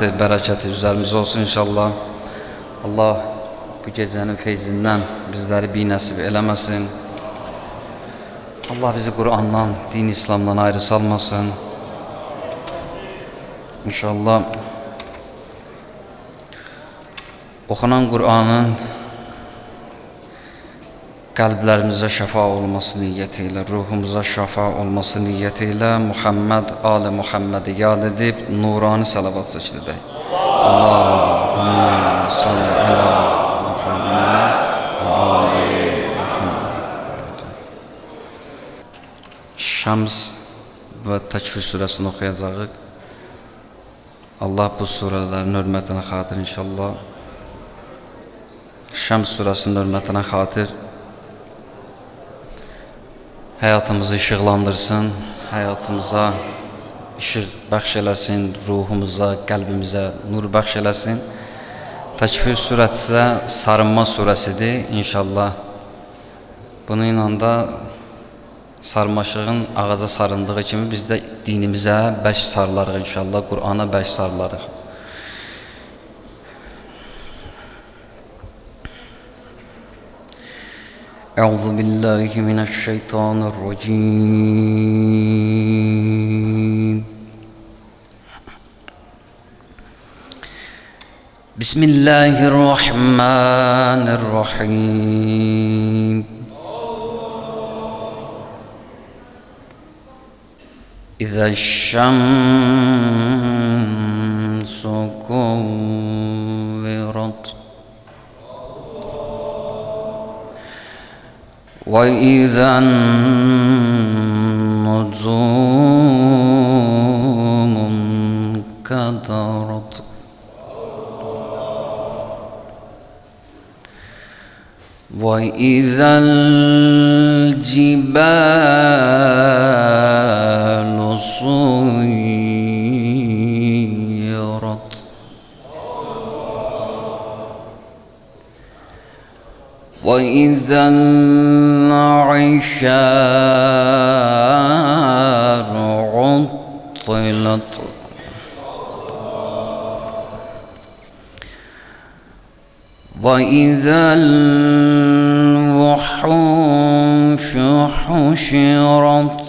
rəhməti, bərəkəti üzərimizə olsun inşallah. Allah bu gecənin feyzindən bizləri binəsib eləməsin. Allah bizi Qur'andan, din İslamdan ayrı salmasın. İnşallah oxunan Qur'anın qəlblərimizə şəfa olması niyyəti ilə, ruhumuza şəfa olması niyyəti ilə Muhammed, Ali Muhammedi yad edib nurani salavat çəkdirək. Allahümme salli ala Muhammed və ali Muhammed. Şəms və Təkvir surəsini oxuyacağıq. Allah bu surələrin hörmətinə xatir inşallah. Şəms surəsinin hörmətinə xatir həyatımızı işıqlandırsın, həyatımıza işıq bəxş eləsin, ruhumuza, qəlbimizə nur bəxş eləsin. Təkvir surəsi isə sarınma surəsidir inşallah. Bununla da sarmaşığın ağaca sarındığı kimi biz də dinimizə bərk sarılarıq inşallah, Qur'ana bərk sarılarıq. أعوذ بالله من الشيطان الرجيم بسم الله الرحمن الرحيم إذا الشمس كورت وإذا النجوم انكدرت وإذا الجبال سيرت وإذا العشار عطلت وإذا الوحوش حشرت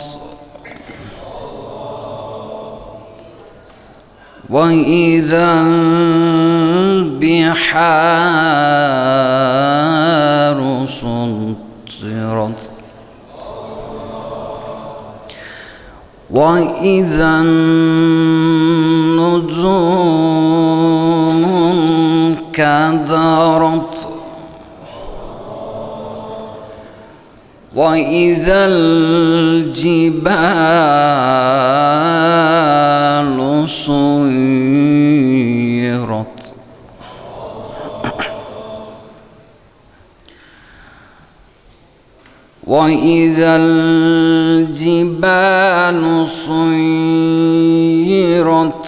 وإذا البحار سطرت وإذا النجوم انكدرت وإذا الجبال سيرت وإذا الجبال سيرت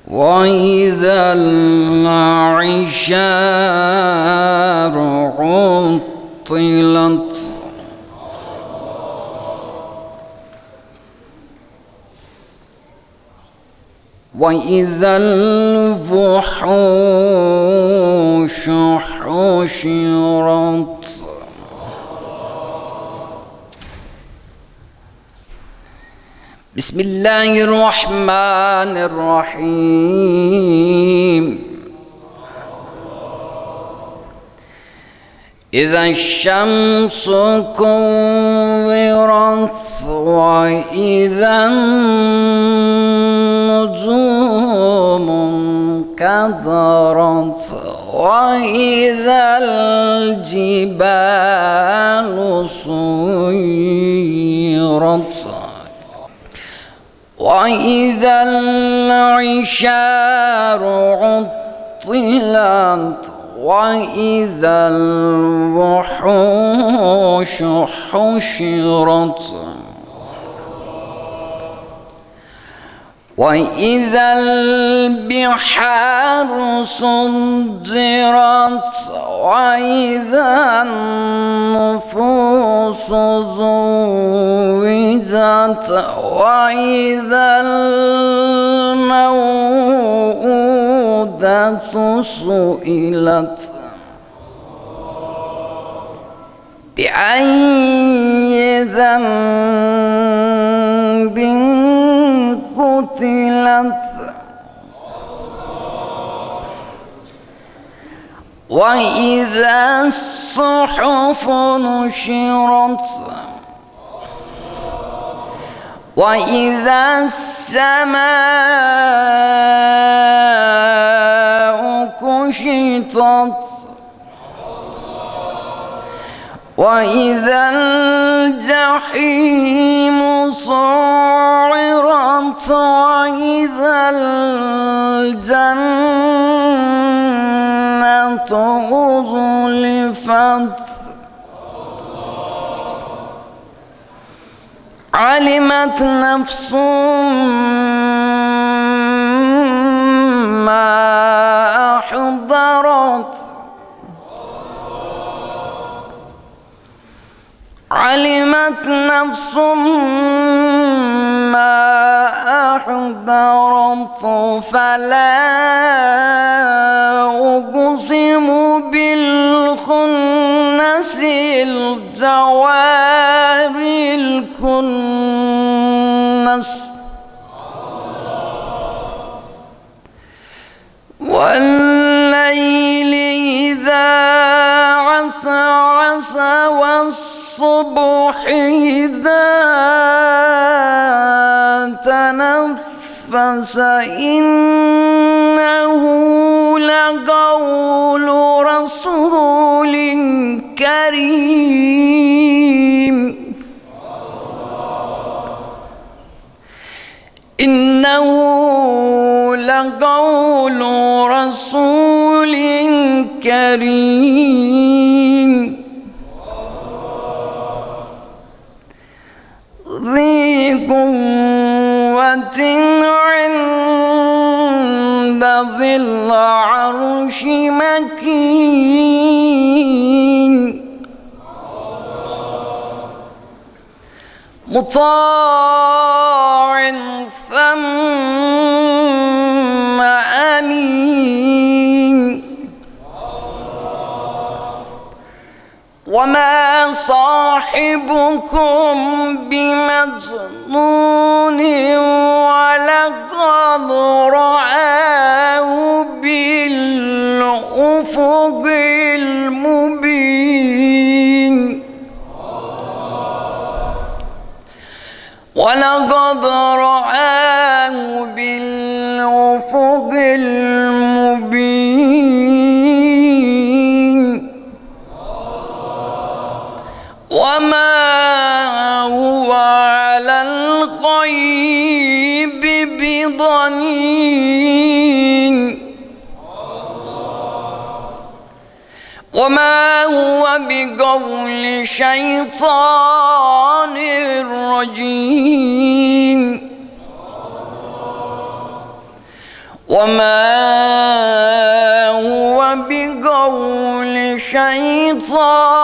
وإذا العشار عطلت وإذا الوحوش حشرت بسم الله الرحمن الرحيم إذا الشمس كورت وإذا النجوم انكدرت وإذا الجبال سيرت وإذا العشار عطلت وإذا الوحوش حشرت وإذا البحار سجرت وإذا النفوس زوجت وإذا الموءودة سئلت بأي ذنب قتلت وإذا الصحف نشرت وإذا السماء كشطت وإذا الجحيم سعرت وإذا الجنة أزلفت علمت نفس ما أحضرت علمت نفس ما أحضرت فلا أقسم بالخنس الجوار الكنس والليل إذا عسعس والصبح إذا تنفس إنه لقول رسول كريم إنه لقول رسول كريم ذي قوة عند ذي العرش مكين مطاع ثم أمين وما صاحبكم بمجنون ولقد رآه بالأفق المبين ولقد رآه بالأفق المبين وما هو على الغيب بضنين وما هو بقول شيطان رجيم وما هو بقول شيطان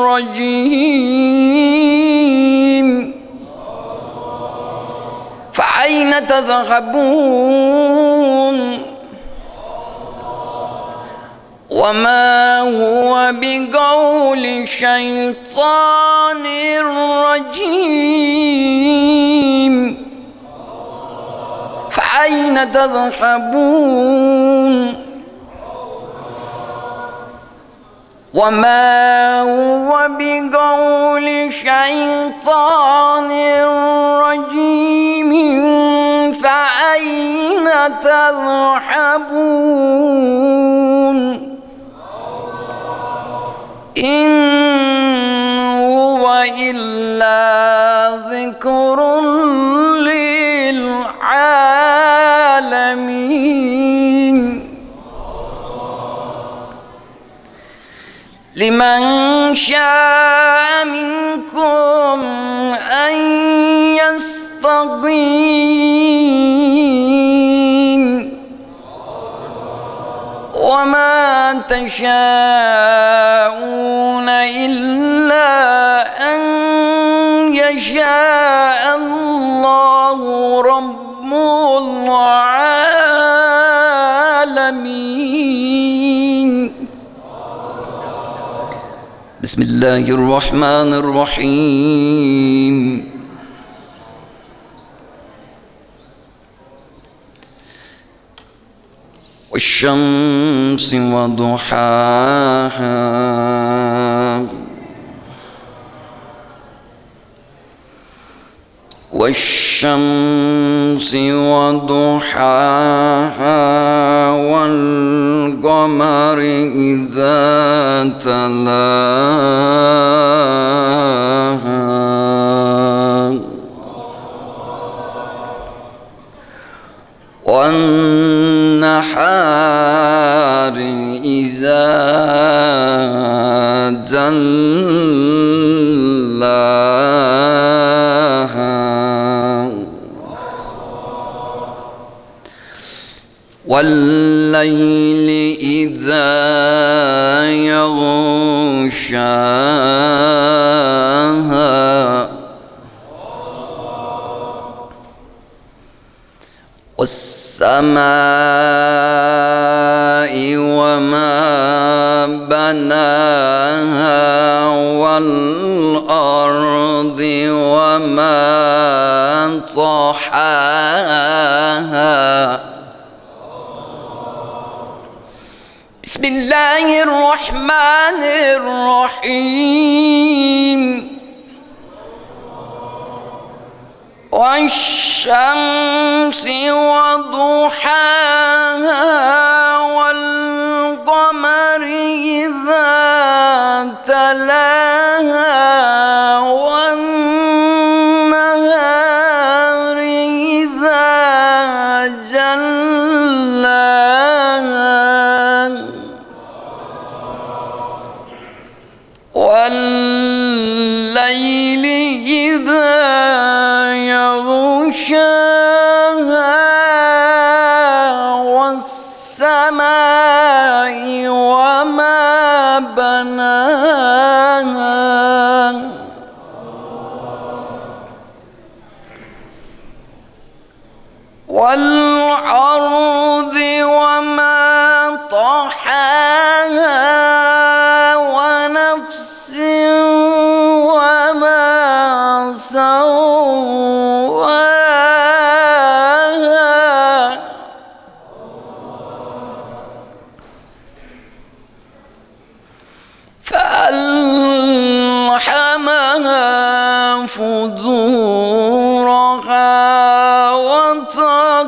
رجيم فأين تذهبون وما هو بقول شيطان رجيم فأين تذهبون وما هو بقول شيطان رجيم فأين تذهبون إن هو إلا ذكر للعالمين لمن شاء منكم أن يستقيم مستقيم وما تشاءون إلا أن يشاء الله رب العالمين. بسم الله الرحمن الرحيم. والشمس وضحاها والشمس وضحاها والقمر إذا تلاها والنحار إذا جلاها والليل إذا يغشاها والسماء وما بناها والأرض وما طحاها. بسم الله الرحمن الرحيم. والشمس وضحاها والقمر إذا تلاها والنهار إذا جلاها والليل إذا يغشاها والسماء وما بناها والأرض وما طحاها ونفس وما سواها فألهمها فجورها وتقواها.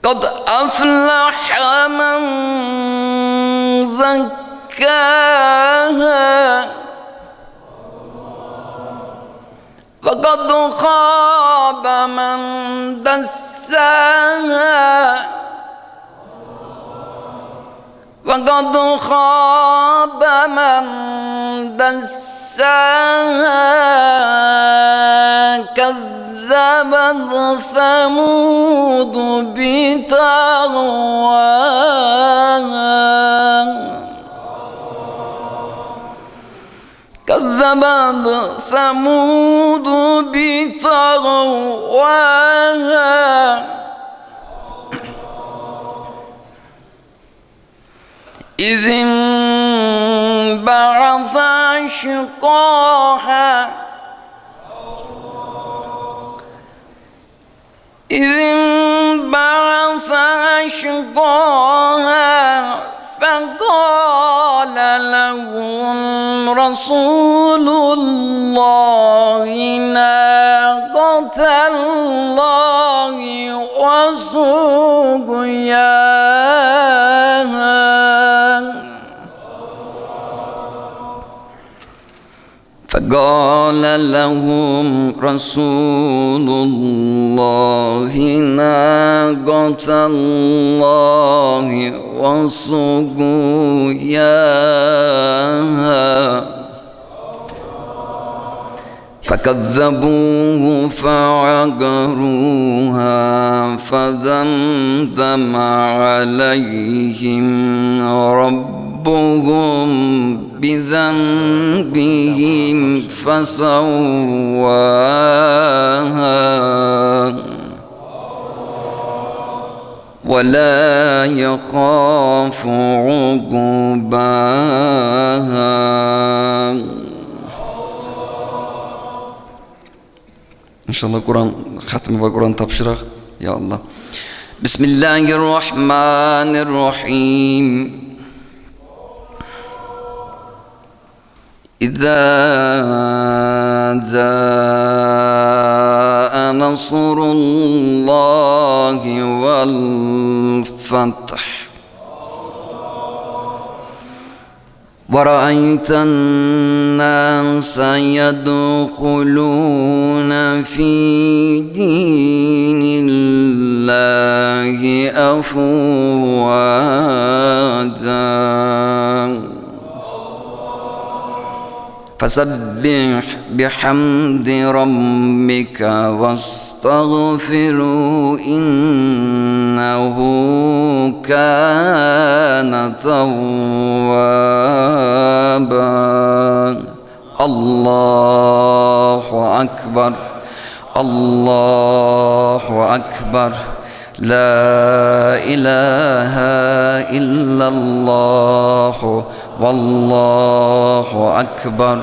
قد أفلح من زكاها وقد خاب من دساها وقد خاب من دساها. كذبت ثمود بطغواها كذبت ثمود بطغواها إذ انبعث أشقاها فقال لهم رسول الله ناقة الله وسقياها قال لهم رسول الله ناقة الله وسقياها فكذبوه فعقروها فدمدم عليهم ربهم بذنبهم فسواها ولا يخاف عقباها. İnşallah Kur'an hatmi ve Kur'an tapşıraq ya Allah. Bismillahirrahmanirrahim. İzâ zâ'a nasrullahi vel fath ورأيت الناس يدخلون في دين الله أفواجا فسبح بحمد ربك واستغفره إنه كان توابا. الله أكبر الله أكبر لا إله إلا الله والله أكبر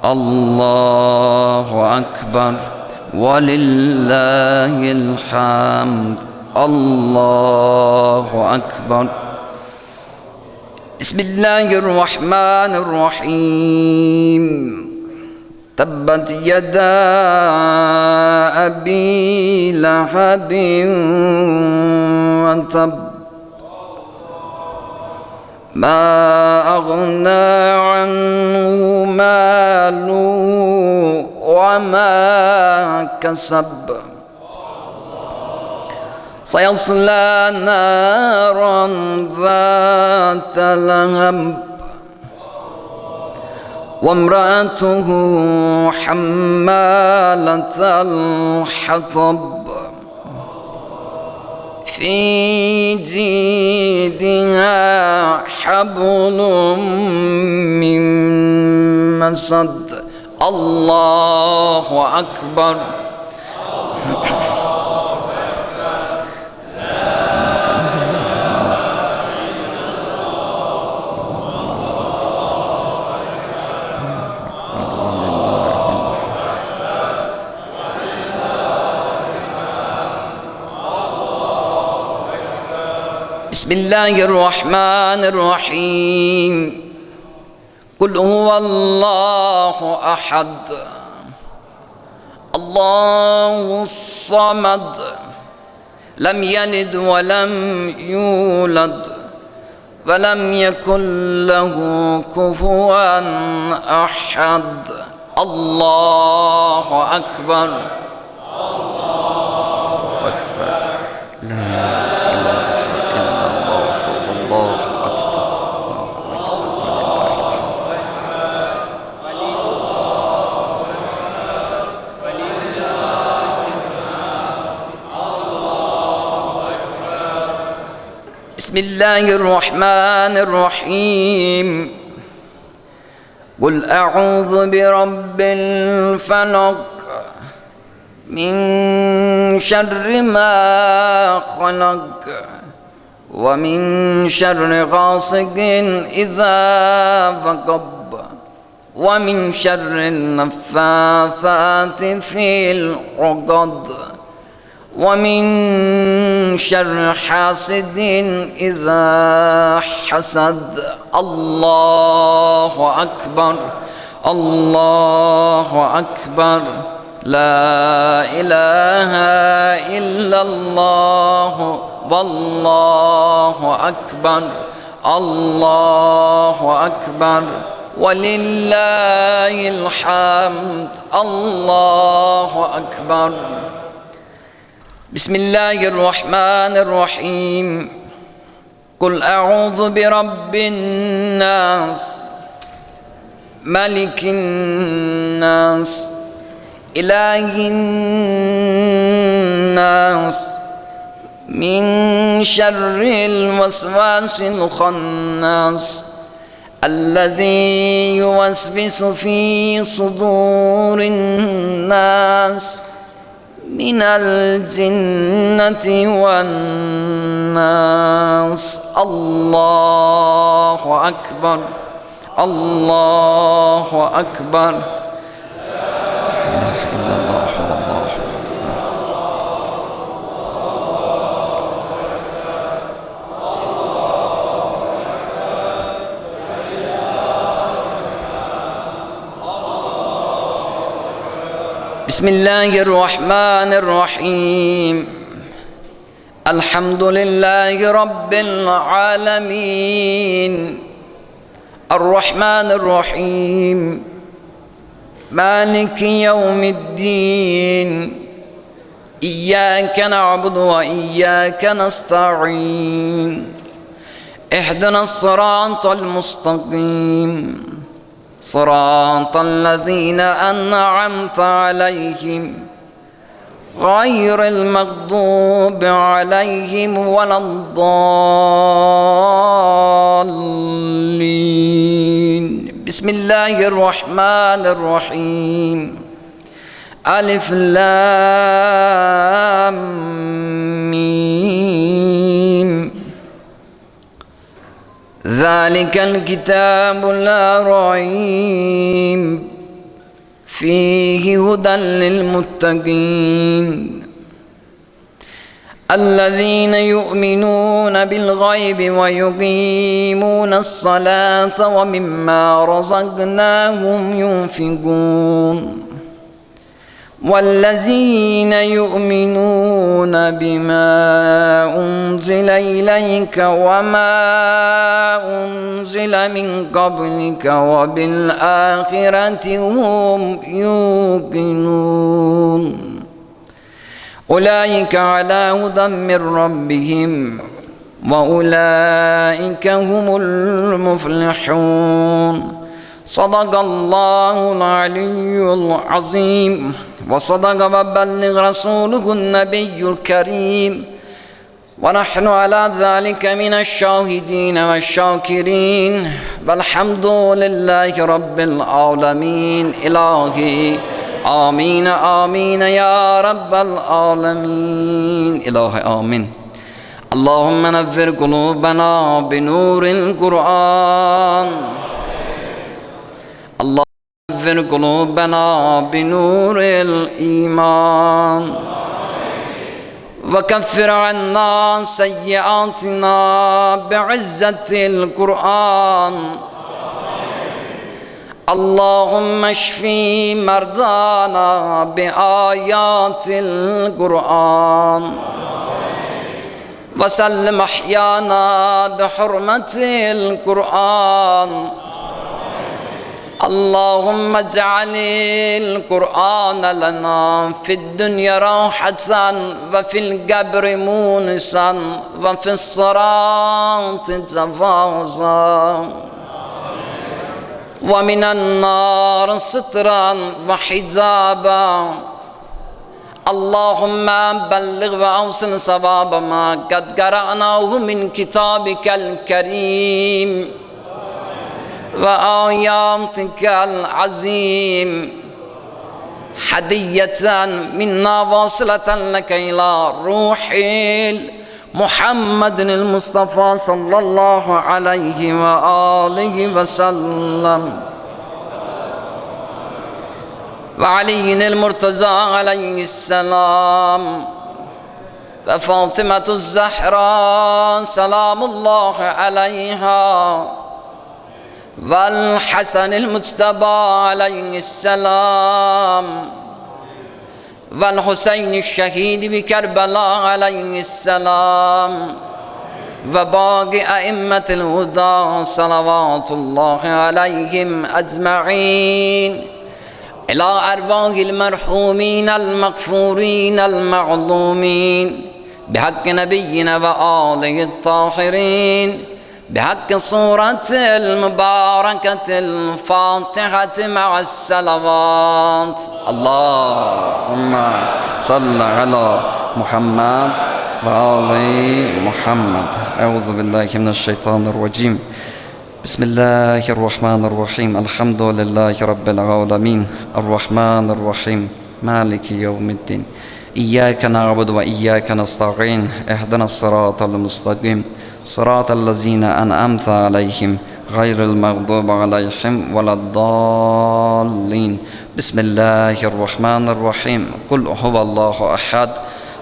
الله أكبر ولله الحمد الله أكبر. بسم الله الرحمن الرحيم. تبت يدا أبي لهب وتب ما أغنى عنه ماله وما كسب سيصلى نارا ذات لهب وامرأته حمالة الحطب في جيدها حبل من مسد. الله أكبر. بسم الله الرحمن الرحيم. قل هو الله أحد الله الصمد لم يلد ولم يولد ولم يكن له كفوا أحد. الله أكبر الله أكبر لا بسم الله الرحمن الرحيم. قل أعوذ برب الفلق من شر ما خلق ومن شر غاسق إذا وقب ومن شر النفاثات في العقد ومن شر حاسد إذا حسد. الله أكبر الله أكبر لا إله إلا الله والله أكبر الله أكبر ولله الحمد. الله أكبر. بسم الله الرحمن الرحيم. قل أعوذ برب الناس ملك الناس إله الناس من شر الوسواس الخناس الذي يوسوس في صدور الناس من الجنة والناس. الله أكبر. الله أكبر. بسم الله الرحمن الرحيم. الحمد لله رب العالمين الرحمن الرحيم مالك يوم الدين إياك نعبد وإياك نستعين اهدنا الصراط المستقيم صراط الذين أنعمت عليهم غير المغضوب عليهم ولا الضالين. بسم الله الرحمن الرحيم. ألف لام ميم. ذلك الكتاب لا ريب فيه هدى للمتقين الذين يؤمنون بالغيب ويقيمون الصلاة ومما رزقناهم ينفقون والذين يؤمنون بما أنزل إليك وما أنزل من قبلك وبالآخرة هم يوقنون أولئك على هدى من ربهم وأولئك هم المفلحون. صدق الله العلي العظيم وصدق وبلغ رسوله النبي الكريم ونحن على ذلك من الشاهدين والشاكرين والحمد لله رب العالمين. إلهي آمين آمين يا رب العالمين. إلهي آمين. اللهم نور قلوبنا بنور القرآن. اللهم نور قلوبنا بنور الإيمان وكفر عنا سيئاتنا بعزة القرآن. اللهم اشفي مرضانا بآيات القرآن وسلم أحيانا بحرمة القرآن. اللهم اجعل القرآن لنا في الدنيا راحة وفي القبر مونسا وفي الصراط جفازا ومن النار سترا وحجابا. اللهم بلغ وأوصل صواب ما قد قرأناه من كتابك الكريم وآياتك العظيم هدية منا واصلة لك إلى روح محمد المصطفى صلى الله عليه وآله وسلم وعلي المرتضى عليه السلام وفاطمة الزهراء سلام الله عليها والحسن المجتبى عليه السلام والحسين الشهيد بكربلاء عليه السلام وباقي أئمة الهدى صلوات الله عليهم أجمعين، إلى أرواح المرحومين المغفورين المعظومين، بحق نبينا وآله الطاهرين، بحق سورة المباركة الفاتحة مع الصلوات. اللهم صل على محمد وآل محمد. أعوذ بالله من الشيطان الرجيم. بسم الله الرحمن الرحيم. الحمد لله رب العالمين الرحمن الرحيم مالك يوم الدين. إياك نعبد وإياك نستعين. اهدنا الصراط المستقيم صراط الذين أنعمت عليهم غير المغضوب عليهم ولا الضالين. بسم الله الرحمن الرحيم. قل هو الله أحد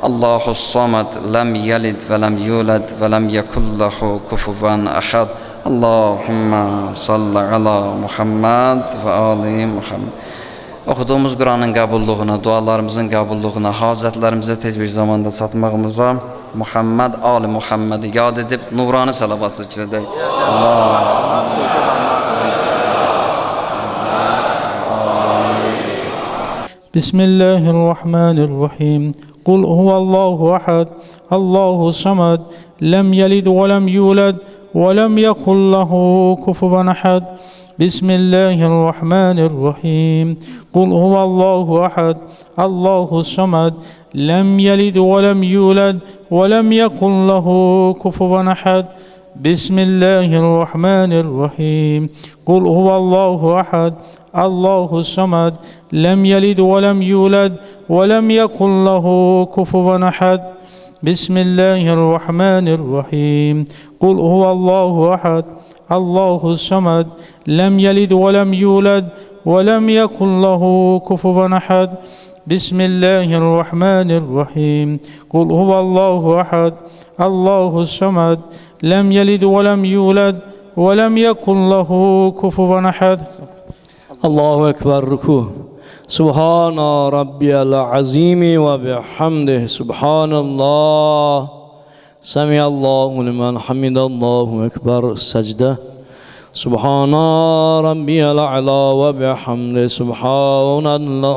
الله الصمد لم يلد ولم يولد ولم يكن له كفوا أحد. اللهم صل على Muhammed ve Ali Muhammed. Okuduğumuz Kur'an'ın kabulluğuna, dualarımızın kabulluğuna, hazretlerimize tez bir zamanda çatmağımıza Muhammed, Ali Muhammed'i yad edip nurani salavat zikredək. Bismillahirrahmanirrahim. Kul huvallahu ahad, Allahu samad, lem yelid ve lem yulad ve lem yekun lehu kufuven ahad. Bismillahirrahmanirrahim. Kul huvallahu ahad, Allahu samad, lem yelid ve lem yulad ve lem yekun lehu kufuven ahad. Bismillahirrahmanirrahim. Kul huvallahu ahad, Allahu samad, lem yelid ve lem yulad ve lem yekun lehu kufuven ahad. Bismillahirrahmanirrahim. Kul huvallahu ahad, Allahu samad, lem yelid ve lem yulad ve lem yekun lehu kufuven ahad. Bismillahirrahmanirrahim. Kul huvallahu ahad, Allahu samad, lem yelid ve lem yulad ve lem yekun lehu kufuven ahad. Allahu Ekber ruku. Subhana Rabbiyal azimi ve bihamdihi. Subhanallah. Semiyallahu limen hamidallahu ekber. Secde. Subhana Rabbiyal a'la ve bihamdihi. Subhanallah.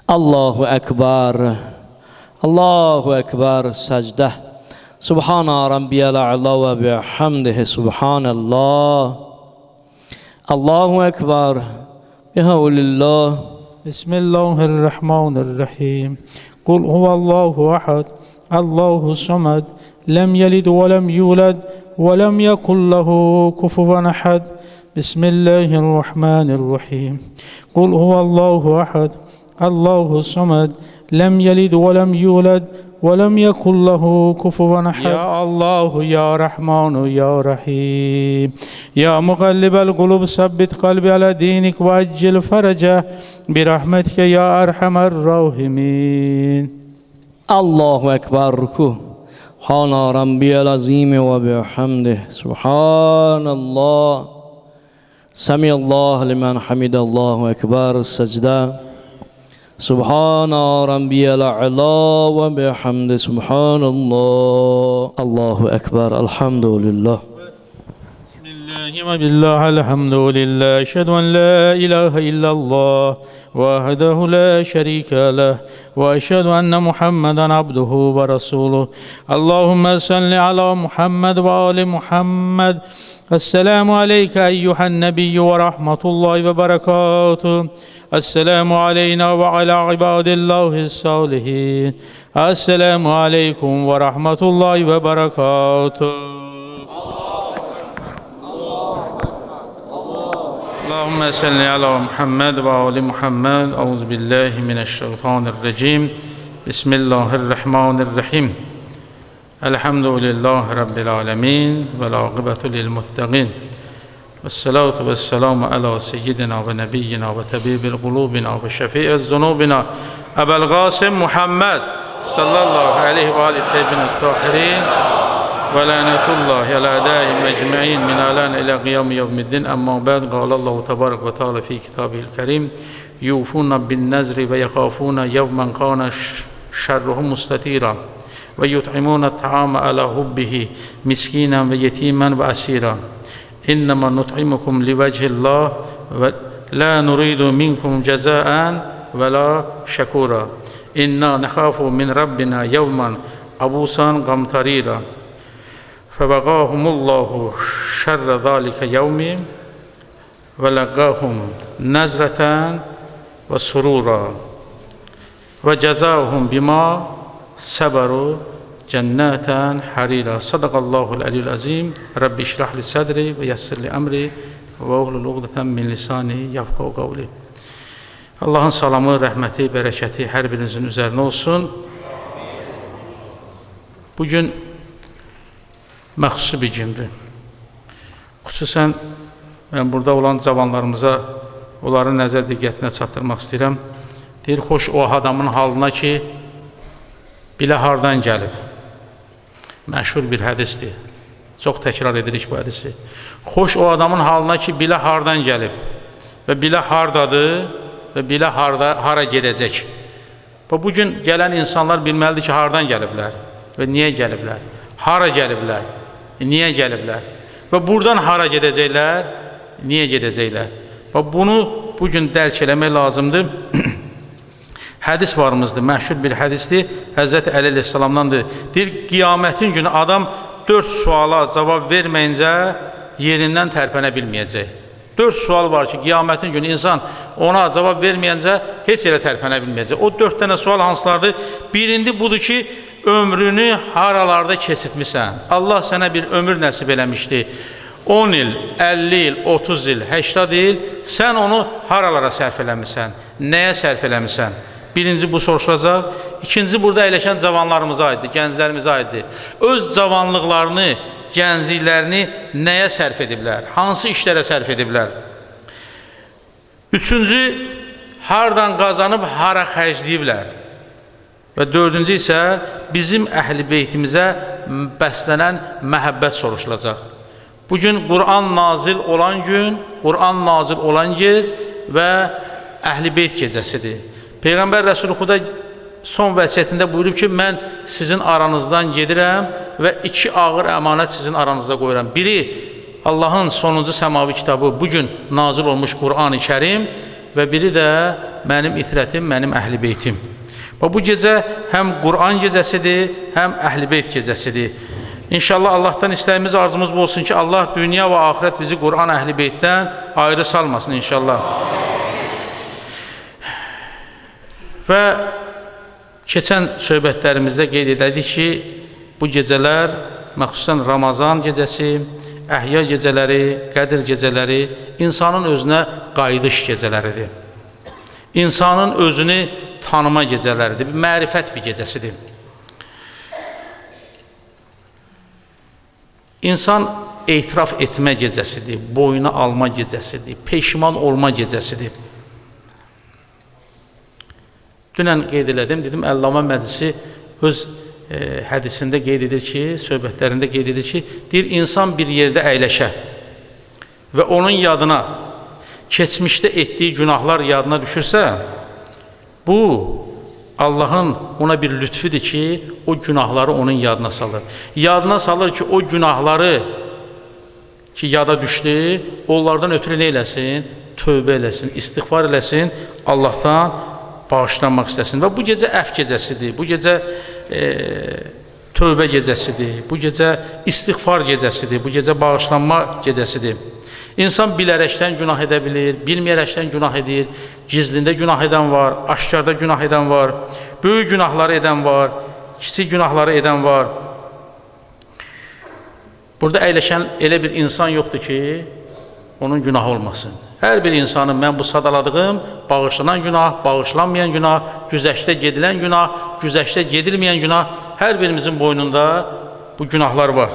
Allahu Ekber. Allahu Ekber. Secde. Subhana Rabbiyal a'la ve bihamdihi. Subhanallah. Allahu Ekber. Bihavlillah. Bismillahirrahmanirrahim. Kul huvallahu ahad, Allahu samad, lem yelid ve lem yulad ve lem yekun lehu kufuven ahad. Bismillahirrahmanirrahim. Kul huvallahu ahad, Allahu samad, lem yelid ve lem yulad ve lem yekun lehu kufuven ahad. Ya Allahu ya Rahmanu ya Rahim. Ya mugallibel kulub sabbit kalbi ala dinik ve accil faraca birahmetike ya erhamer rahimin. Allahu Ekber ruku. Subhana Rabbiyal azimi ve bihamdihi. Subhanallah. Semiyallahu limen hamidallahu ekber. Secde. Subhana Rabbiyal a'la ve bihamdihi. Subhanallah. Allahu Ekber. Elhamdülillah. Bismillahirrahmanirrahim. Elhamdülillah. Eşhedü en la ilahe illallah vahdehu la şerike leh ve eşhedü enne Muhammeden abduhu ve resuluh. Allahümme salli ala Muhammed ve ali Muhammed. Esselamu aleyke eyyühen nebiyyü ve rahmetullahi ve berekatuhu. Esselamu aleyna ve ala ibadillahi salihin. Esselamu aleykum ve rahmetullahi ve berekatuhu. Allahümme salli ala Muhammed ve ali Muhammed. Euzubillahimineşşeytanirracim. Bismillahirrahmanirrahim. Elhamdülillahi Rabbil alemin. Vel âgıbetu lil muttaqin. Vessalatu vesselamu ala seyyidina ve nebiyyina ve tebibil kulubina ve şefi'iz zunubina Ebel Gasim Muhammed sallallahu aleyhi ve aleyhi tebbin tahirin ve lanetullahi ala daim ecma'in min alan ila qiyam yevmiddin. Amma ba'd. Qâlallahu tebarek ve teâlâ fi kitabihil kerim yufûna bin nezri ve yekâfûna yevmen kâne şerruhu mustatîrâ ويطعمون الطعام على حبه مسكينا ويتيما وأسيرا إنما نطعمكم لوجه الله لا نريد منكم جزاء ولا شكورا إنا نخاف من ربنا يوما عبوسا قمطريرا فوقاهم الله شر ذلك يوم ولقاهم نزرة وسرورا وجزاهم بما صبروا جنات حريرا صدق الله العلي العظيم رب اشرح لي صدري ويسر لي أمري واحلل عقدة من لساني يفقهوا قولي. Allahın salamı, rəhməti, bərəkəti hər birinizin üzərinə olsun. Bugün məxsusi bir gündür. Xüsusən mən burada olan cavanlarımıza onların nəzər diqqətinə çatdırmaq istəyirəm. Deyir, xoş o adamın halına ki, bilə hardan gəlib. Məşhur bir hədisdir. Çox təkrar edirik bu hədisi. Xoş o adamın halına ki, bilə hardan gəlib və bilə hardadır və bilə hara gedəcək. Və bugün gələn insanlar bilməlidir ki, hardan gəliblər və niyə gəliblər, hara gəliblər, niyə gəliblər və buradan hara gedəcəklər, niyə gedəcəklər. Və bunu bugün dərk eləmək lazımdır. Hədis varımızdır, məşhur bir hədisdir, Həzrəti Əli əleyhissalamdandır. Deyir, qiyamətin günü adam 4 suala cavab verməyincə yerindən tərpənə bilməyəcək. 4 sual var ki, qiyamətin günü insan ona cavab verməyəncə heç yerə tərpənə bilməyəcək. O 4 dənə sual hansılardır? Birindi budur ki, ömrünü haralarda keçirtmişsən. Allah sənə bir ömür nəsib eləmişdi. 10 il, 50 il, 30 il, 80 il, sən onu haralara sərf eləmişsən, nəyə sərf eləmişsən? Birinci bu soruşulacaq. İkinci, burada əyləşən cavanlarımıza aiddir, gənclərimizə aiddir. Öz cavanlıqlarını, gəncliklərini nəyə sərf ediblər? Hansı işlərə sərf ediblər? Üçüncü, hardan qazanıb, hara xərcləyiblər? Və dördüncü isə bizim əhl-i beytimizə bəslənən məhəbbət soruşulacaq. Bugün Qur'an nazil olan gün, Qur'an nazil olan gec və əhl-i beyt gecəsidir. Peyğəmbər Rəsulullah son vəsiyyətində buyurub ki, mən sizin aranızdan gedirəm və 2 ağır əmanət sizin aranızda qoyuram. Biri, Allahın sonuncu səmavi kitabı, bugün nazil olmuş Qur'an-ı Kərim və biri də mənim itirətim, mənim əhl-i beytim. Və bu gecə həm Qur'an gecəsidir, həm əhl-i beyt gecəsidir. İnşallah Allahdan istəyimiz, arzumuz olsun ki, Allah dünya və axirət bizi Qur'an əhl-i beytdən ayrı salmasın inşallah. Və keçən söhbətlərimizdə qeyd edədik ki, bu gecələr, məxsusən Ramazan gecəsi, Əhya gecələri, Qədir gecələri insanın özünə qayıdış gecələridir. İnsanın özünü tanıma gecələridir, bir mərifət bir gecəsidir. İnsan etiraf etmə gecəsidir, boyuna alma gecəsidir, peşman olma gecəsidir. Dünən qeyd elədim, dedim, Əllamə Məclisi öz hədisində qeyd edir ki, söhbətlərində qeyd edir ki, deyir, insan bir yerdə əyləşə və onun yadına keçmişdə etdiyi günahlar yadına düşürsə, bu, Allahın ona bir lütfüdür ki, o günahları onun yadına salır. Yadına salır ki, o günahları ki, yada düşdü, onlardan ötürü nə eləsin? Tövbə eləsin, istiğfar eləsin, Allahdan bağışlanmaq istəsin. Və bu gecə əf gecəsidir, bu gecə tövbə gecəsidir, bu gecə istiğfar gecəsidir, bu gecə bağışlanma gecəsidir. İnsan bilərəkdən günah edə bilir, bilməyərəkdən günah edir, gizlində günah edən var, aşkarda günah edən var, böyük günahları edən var, kiçik günahları edən var. Burada əyləşən elə bir insan yoxdur ki, onun günahı olmasın. Hər bir insanın mən bu sadaladığım bağışlanan günah, bağışlanmayan günah, güzəştə gedilən günah, güzəştə gedilməyən günah, hər birimizin boynunda bu günahlar var.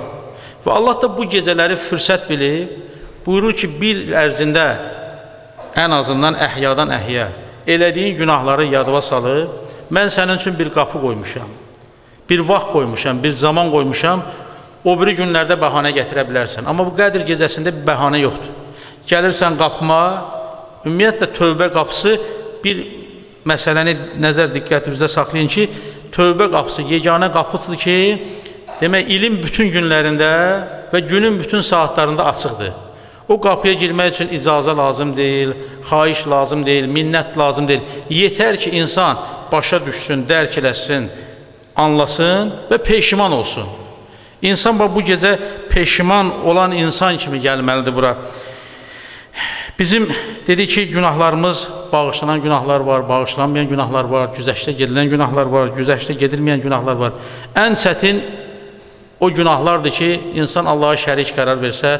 Və Allah da bu gecələri fürsət bilib, buyurur ki, bir il ərzində ən azından əhyadan əhya elədiyin günahları yadıva salıb, mən sənin üçün bir qapı qoymuşam, bir vaxt qoymuşam, bir zaman qoymuşam, o biri günlərdə bəhanə gətirə bilərsən. Amma bu Qədir gecəsində bir bəhanə yoxdur. Gəlirsən qapıma, ümumiyyətlə tövbə qapısı bir məsələni nəzər diqqətimizdə saxlayın ki, tövbə qapısı yeganə qapısıdır ki, demək ilin bütün günlərində və günün bütün saatlarında açıqdır. O qapıya girmək üçün icazə lazım deyil, xahiş lazım deyil, minnət lazım deyil. Yetər ki, insan başa düşsün, dərk eləsin, anlasın və peşiman olsun. İnsan bu gecə peşiman olan insan kimi gəlməlidir bura. Bizim dedik ki, günahlarımız, bağışlanan günahlar var, bağışlanmayan günahlar var, güzəştə gedilən günahlar var, güzəştə gedilməyən günahlar var. Ən çətin o günahlardır ki, insan Allah'a şərik qərar versə,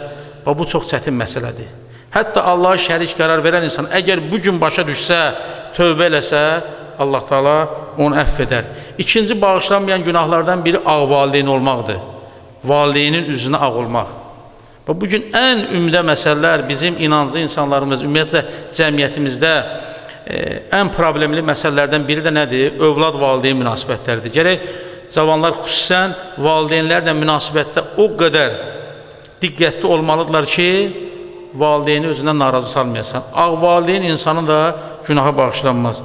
bu çox çətin məsələdir. Hətta Allah'a şərik qərar verən insan əgər bu gün başa düşsə, tövbə eləsə, Allah Teala onu əfv edər. İkinci bağışlanmayan günahlardan biri ağ valideyn olmaqdır. Valideynin üzünə ağ olmaq. Bugün ən ümdə məsələlər bizim inanclı insanlarımız, ümumiyyətlə cəmiyyətimizdə ən problemli məsələlərdən biri də nədir? Övlad valideyn münasibətləridir. Gərək cavanlar xüsusən valideynlərlə münasibətdə o qədər diqqətli olmalıdırlar ki, valideyni özündən narazı salmayasan. Ağ valideyn insanın da günaha bağışlanmaz.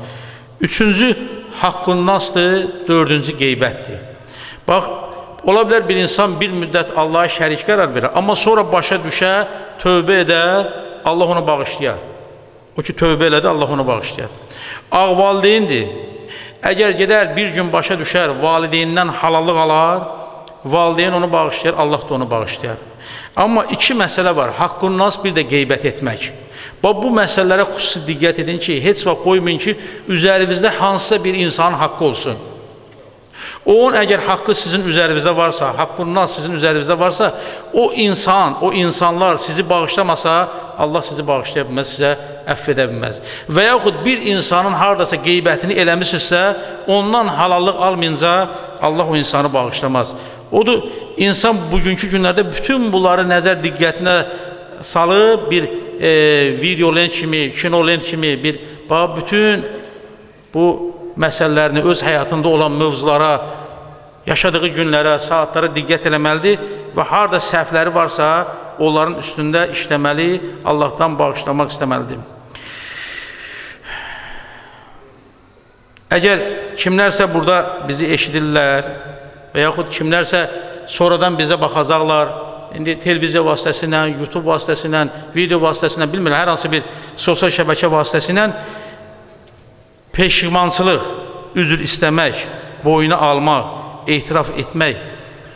Üçüncü haqqın nasdır, dördüncü qeybətdir. Bax, ola bilər bir insan bir müddət Allah'a şərik qərar verir, amma sonra başa düşər, tövbə edər, Allah onu bağışlayar. O ki, tövbə elədi, Allah onu bağışlayar. Ağ valideyndir. Əgər gedər bir gün başa düşər, valideynindən halallıq alar, valideyn onu bağışlayar, Allah da onu bağışlayar. Amma iki məsələ var, haqqın nas, bir də qeybət etmək. Bu məsələlərə xüsusi diqqət edin ki, heç vaxt qoymayın ki, üzərinizdə hansısa bir insanın haqqı olsun. Onun əgər haqqı sizin üzərinizdə varsa, haqqın nas sizin üzərinizdə varsa, o insan, o insanlar sizi bağışlamasa, Allah sizi bağışlaya bilməz, sizə əfv edə bilməz. Və yaxud bir insanın haradasa qeybətini eləmişsizsə, ondan halallıq almayınca Allah o insanı bağışlamaz. Odur, insan bugünkü günlərdə bütün bunları nəzər diqqətinə salıb, bir videolent kimi, kinolent kimi, bütün bu məsələlərini, öz həyatında olan mövzulara, yaşadığı günlərə, saatlara diqqət eləməlidir və harada səhvləri varsa, onların üstündə işləməli, Allahdan bağışlamaq istəməlidir. Əgər kimlərsə burada bizi eşidirlər və yaxud kimlərsə sonradan bizə baxacaqlar, indi televiziya vasitəsilə, YouTube vasitəsilə, video vasitəsilə, bilmirəm, hər hansı bir sosial şəbəkə vasitəsilə peşimançılıq, üzr istəmək, boyuna almaq, etiraf etmək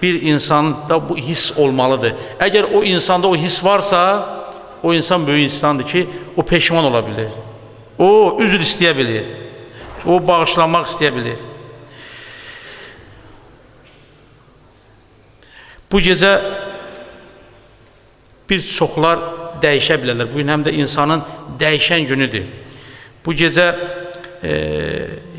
bir insanda bu his olmalıdır. Əgər o insanda o his varsa, o insan böyük insandır ki, o peşman ola bilir. O üzr istəyə bilir. O bağışlanmaq istəyə bilir. Bu gecə bir çoxlar dəyişə bilərlər. Bugün həm də insanın dəyişən günüdür. Bu gecə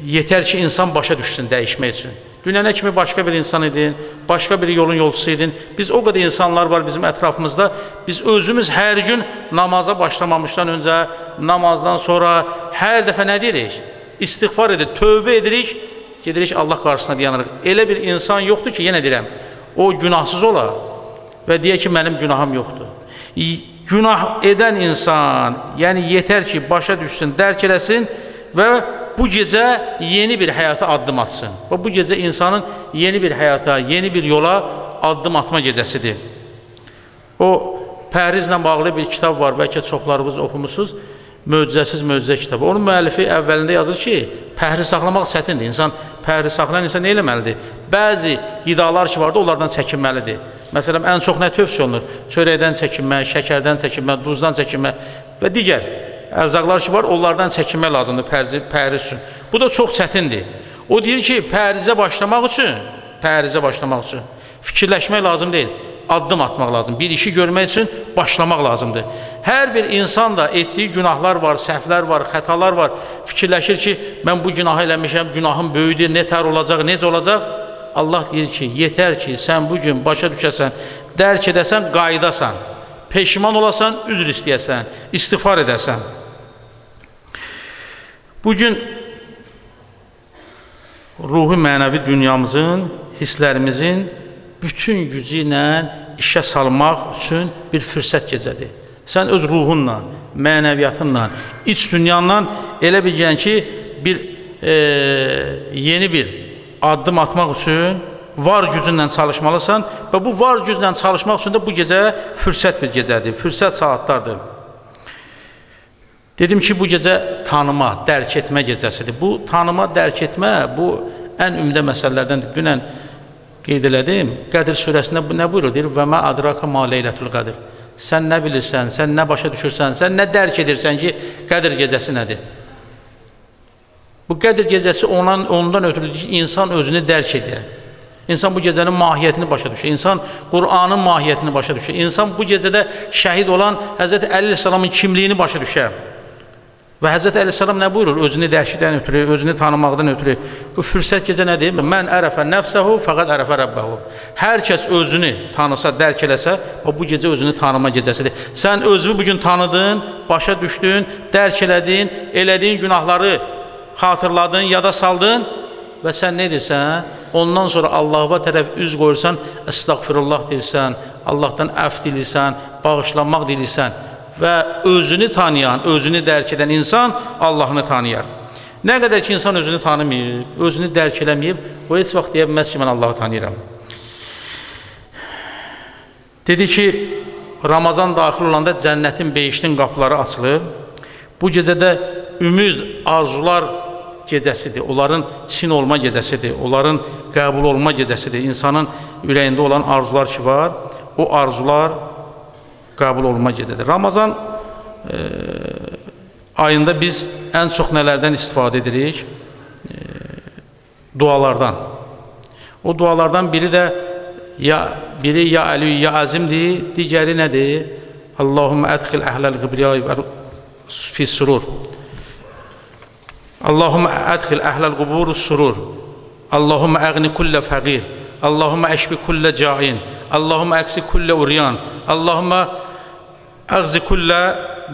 yetər ki, insan başa düşsün dəyişmək üçün. Dünənə kimi başqa bir insan idin, başqa bir yolun yolcusu idin. Biz o qədər insanlar var bizim ətrafımızda. Biz özümüz hər gün namaza başlamamışdan öncə, namazdan sonra hər dəfə nə deyirik? İstiğfar edirik, tövbə edirik, gedirik Allah qarşısına dayanırıq. Elə bir insan yoxdur ki, yenə deyirəm, o günahsız ola və deyə ki, mənim günahım yoxdur. Günah edən insan, yəni yetər ki, başa düşsün, dərk eləsin və bu gecə yeni bir həyata addım atsın. Bu gecə insanın yeni bir həyata, yeni bir yola addım atma gecəsidir. O, Pəhrizlə bağlı bir kitab var, bəlkə çoxlarınız oxumusunuz, Möcüzəsiz möcüzə kitabı. Onun müəllifi əvvəlində yazır ki, pəhri saxlamaq çətindir. İnsan, pəhri saxlayan insan nə eləməlidir? Bəzi qidalar ki vardı, onlardan çəkinməlidir. Məsələn, ən çox nə tövsiyə olunur? Çörəkdən çəkinmə, şəkərdən çəkinmə, duzdan çəkinmə və digər ərzaqlar ki var, onlardan çəkinmə lazımdır pəhriz üçün. Bu da çox çətindir. O deyir ki, pəhrizə başlamaq üçün fikirləşmək lazım deyil, addım atmaq lazım. Bir işi görmək üçün başlamaq lazımdır. Hər bir insan da etdiyi günahlar var, səhvlər var, xətalar var. Fikirləşir ki, mən bu günahı eləmişəm, günahım böyüdür, nətər olacaq, necə olacaq? Allah deyir ki, yetər ki, sən bugün başa düşəsən, dərk edəsən, qayıdasan, peşiman olasan, üzr istəyəsən, istiğfar edəsən. Bugün ruhi mənəvi dünyamızın, hisslərimizin bütün gücü ilə işə salmaq üçün bir fürsət gecədir. Sən öz ruhunla, mənəviyyatınla, iç dünyanla elə bilgən ki, yeni bir addım atmaq üçün var gücünlə çalışmalısan və bu var güclə çalışmaq üçün də bu gecə fürsət bir gecədir, fürsət saatlardır. Dedim ki, bu gecə tanıma, dərk etmə gecəsidir. Bu tanıma, dərk etmə, bu ən ümdə məsələlərdəndir. Dünən qeyd elədim, Qədr surəsində nə buyurur? Deyir, və mə adraka ma leylətul qədr. Sən nə bilirsən, sən nə başa düşürsən, sən nə dərk edirsən ki, Qədr gecəsi nədir? Bu Qədr gecəsi ondan ötürüdür ki, insan özünü dərk edir. İnsan bu gecənin mahiyyətini başa düşür. İnsan Qur'anın mahiyyətini başa düşür. İnsan bu gecədə şəhid olan Həzrəti Əli əleyhissalamın kimliyini başa düşər. Və Həzrəti Əleyhisselam nə buyurur? Özünü dərkdən ötürü, özünü tanımaqdan ötürü. Bu fürsət gecə nədir? Mən ərəfə nəfsəhu, fəqət ərəfə rəbbəhu. Hər kəs özünü tanısa, dərk eləsə, bu gecə özünü tanıma gecəsidir. Sən özünü bugün tanıdın, başa düşdün, dərk elədin, elədiyin günahları xatırladın, yada saldın və sən nə edirsən? Ondan sonra Allah'a tərəf üz qoyursan, əstəğfirullah deyirsən, Allahdan əfv dilirsən, bağışlanmaq dilirsən. Və özünü tanıyan, özünü dərk edən insan Allahını tanıyar. Nə qədər ki, insan özünü tanımayıb, özünü dərk eləməyib, o heç vaxt deyə bilməz ki, mən Allahı tanıyıram. Dedi ki, Ramazan daxil olanda cənnətin, behiştin qapıları açılır. Bu gecədə ümid, arzular gecəsidir, onların çin olma gecəsidir, onların qəbul olma gecəsidir. İnsanın ürəyində olan arzular ki var, o arzular qəbul olma gecədir. Ramazan ayında biz ən çox nələrdən istifadə edirik? Dualardan. O dualardan biri də ya Əli, ya Əzimdir, digəri nədir? Allahümmə ədxil əhləl qibriya fi surur. Allahümmə ədxil əhləl qubur surur. Allahümmə əğni kullə fəqir. Allahümmə əşbi kullə cain. Allahümmə əksi kullə uryan. Allahümmə əğzi kullə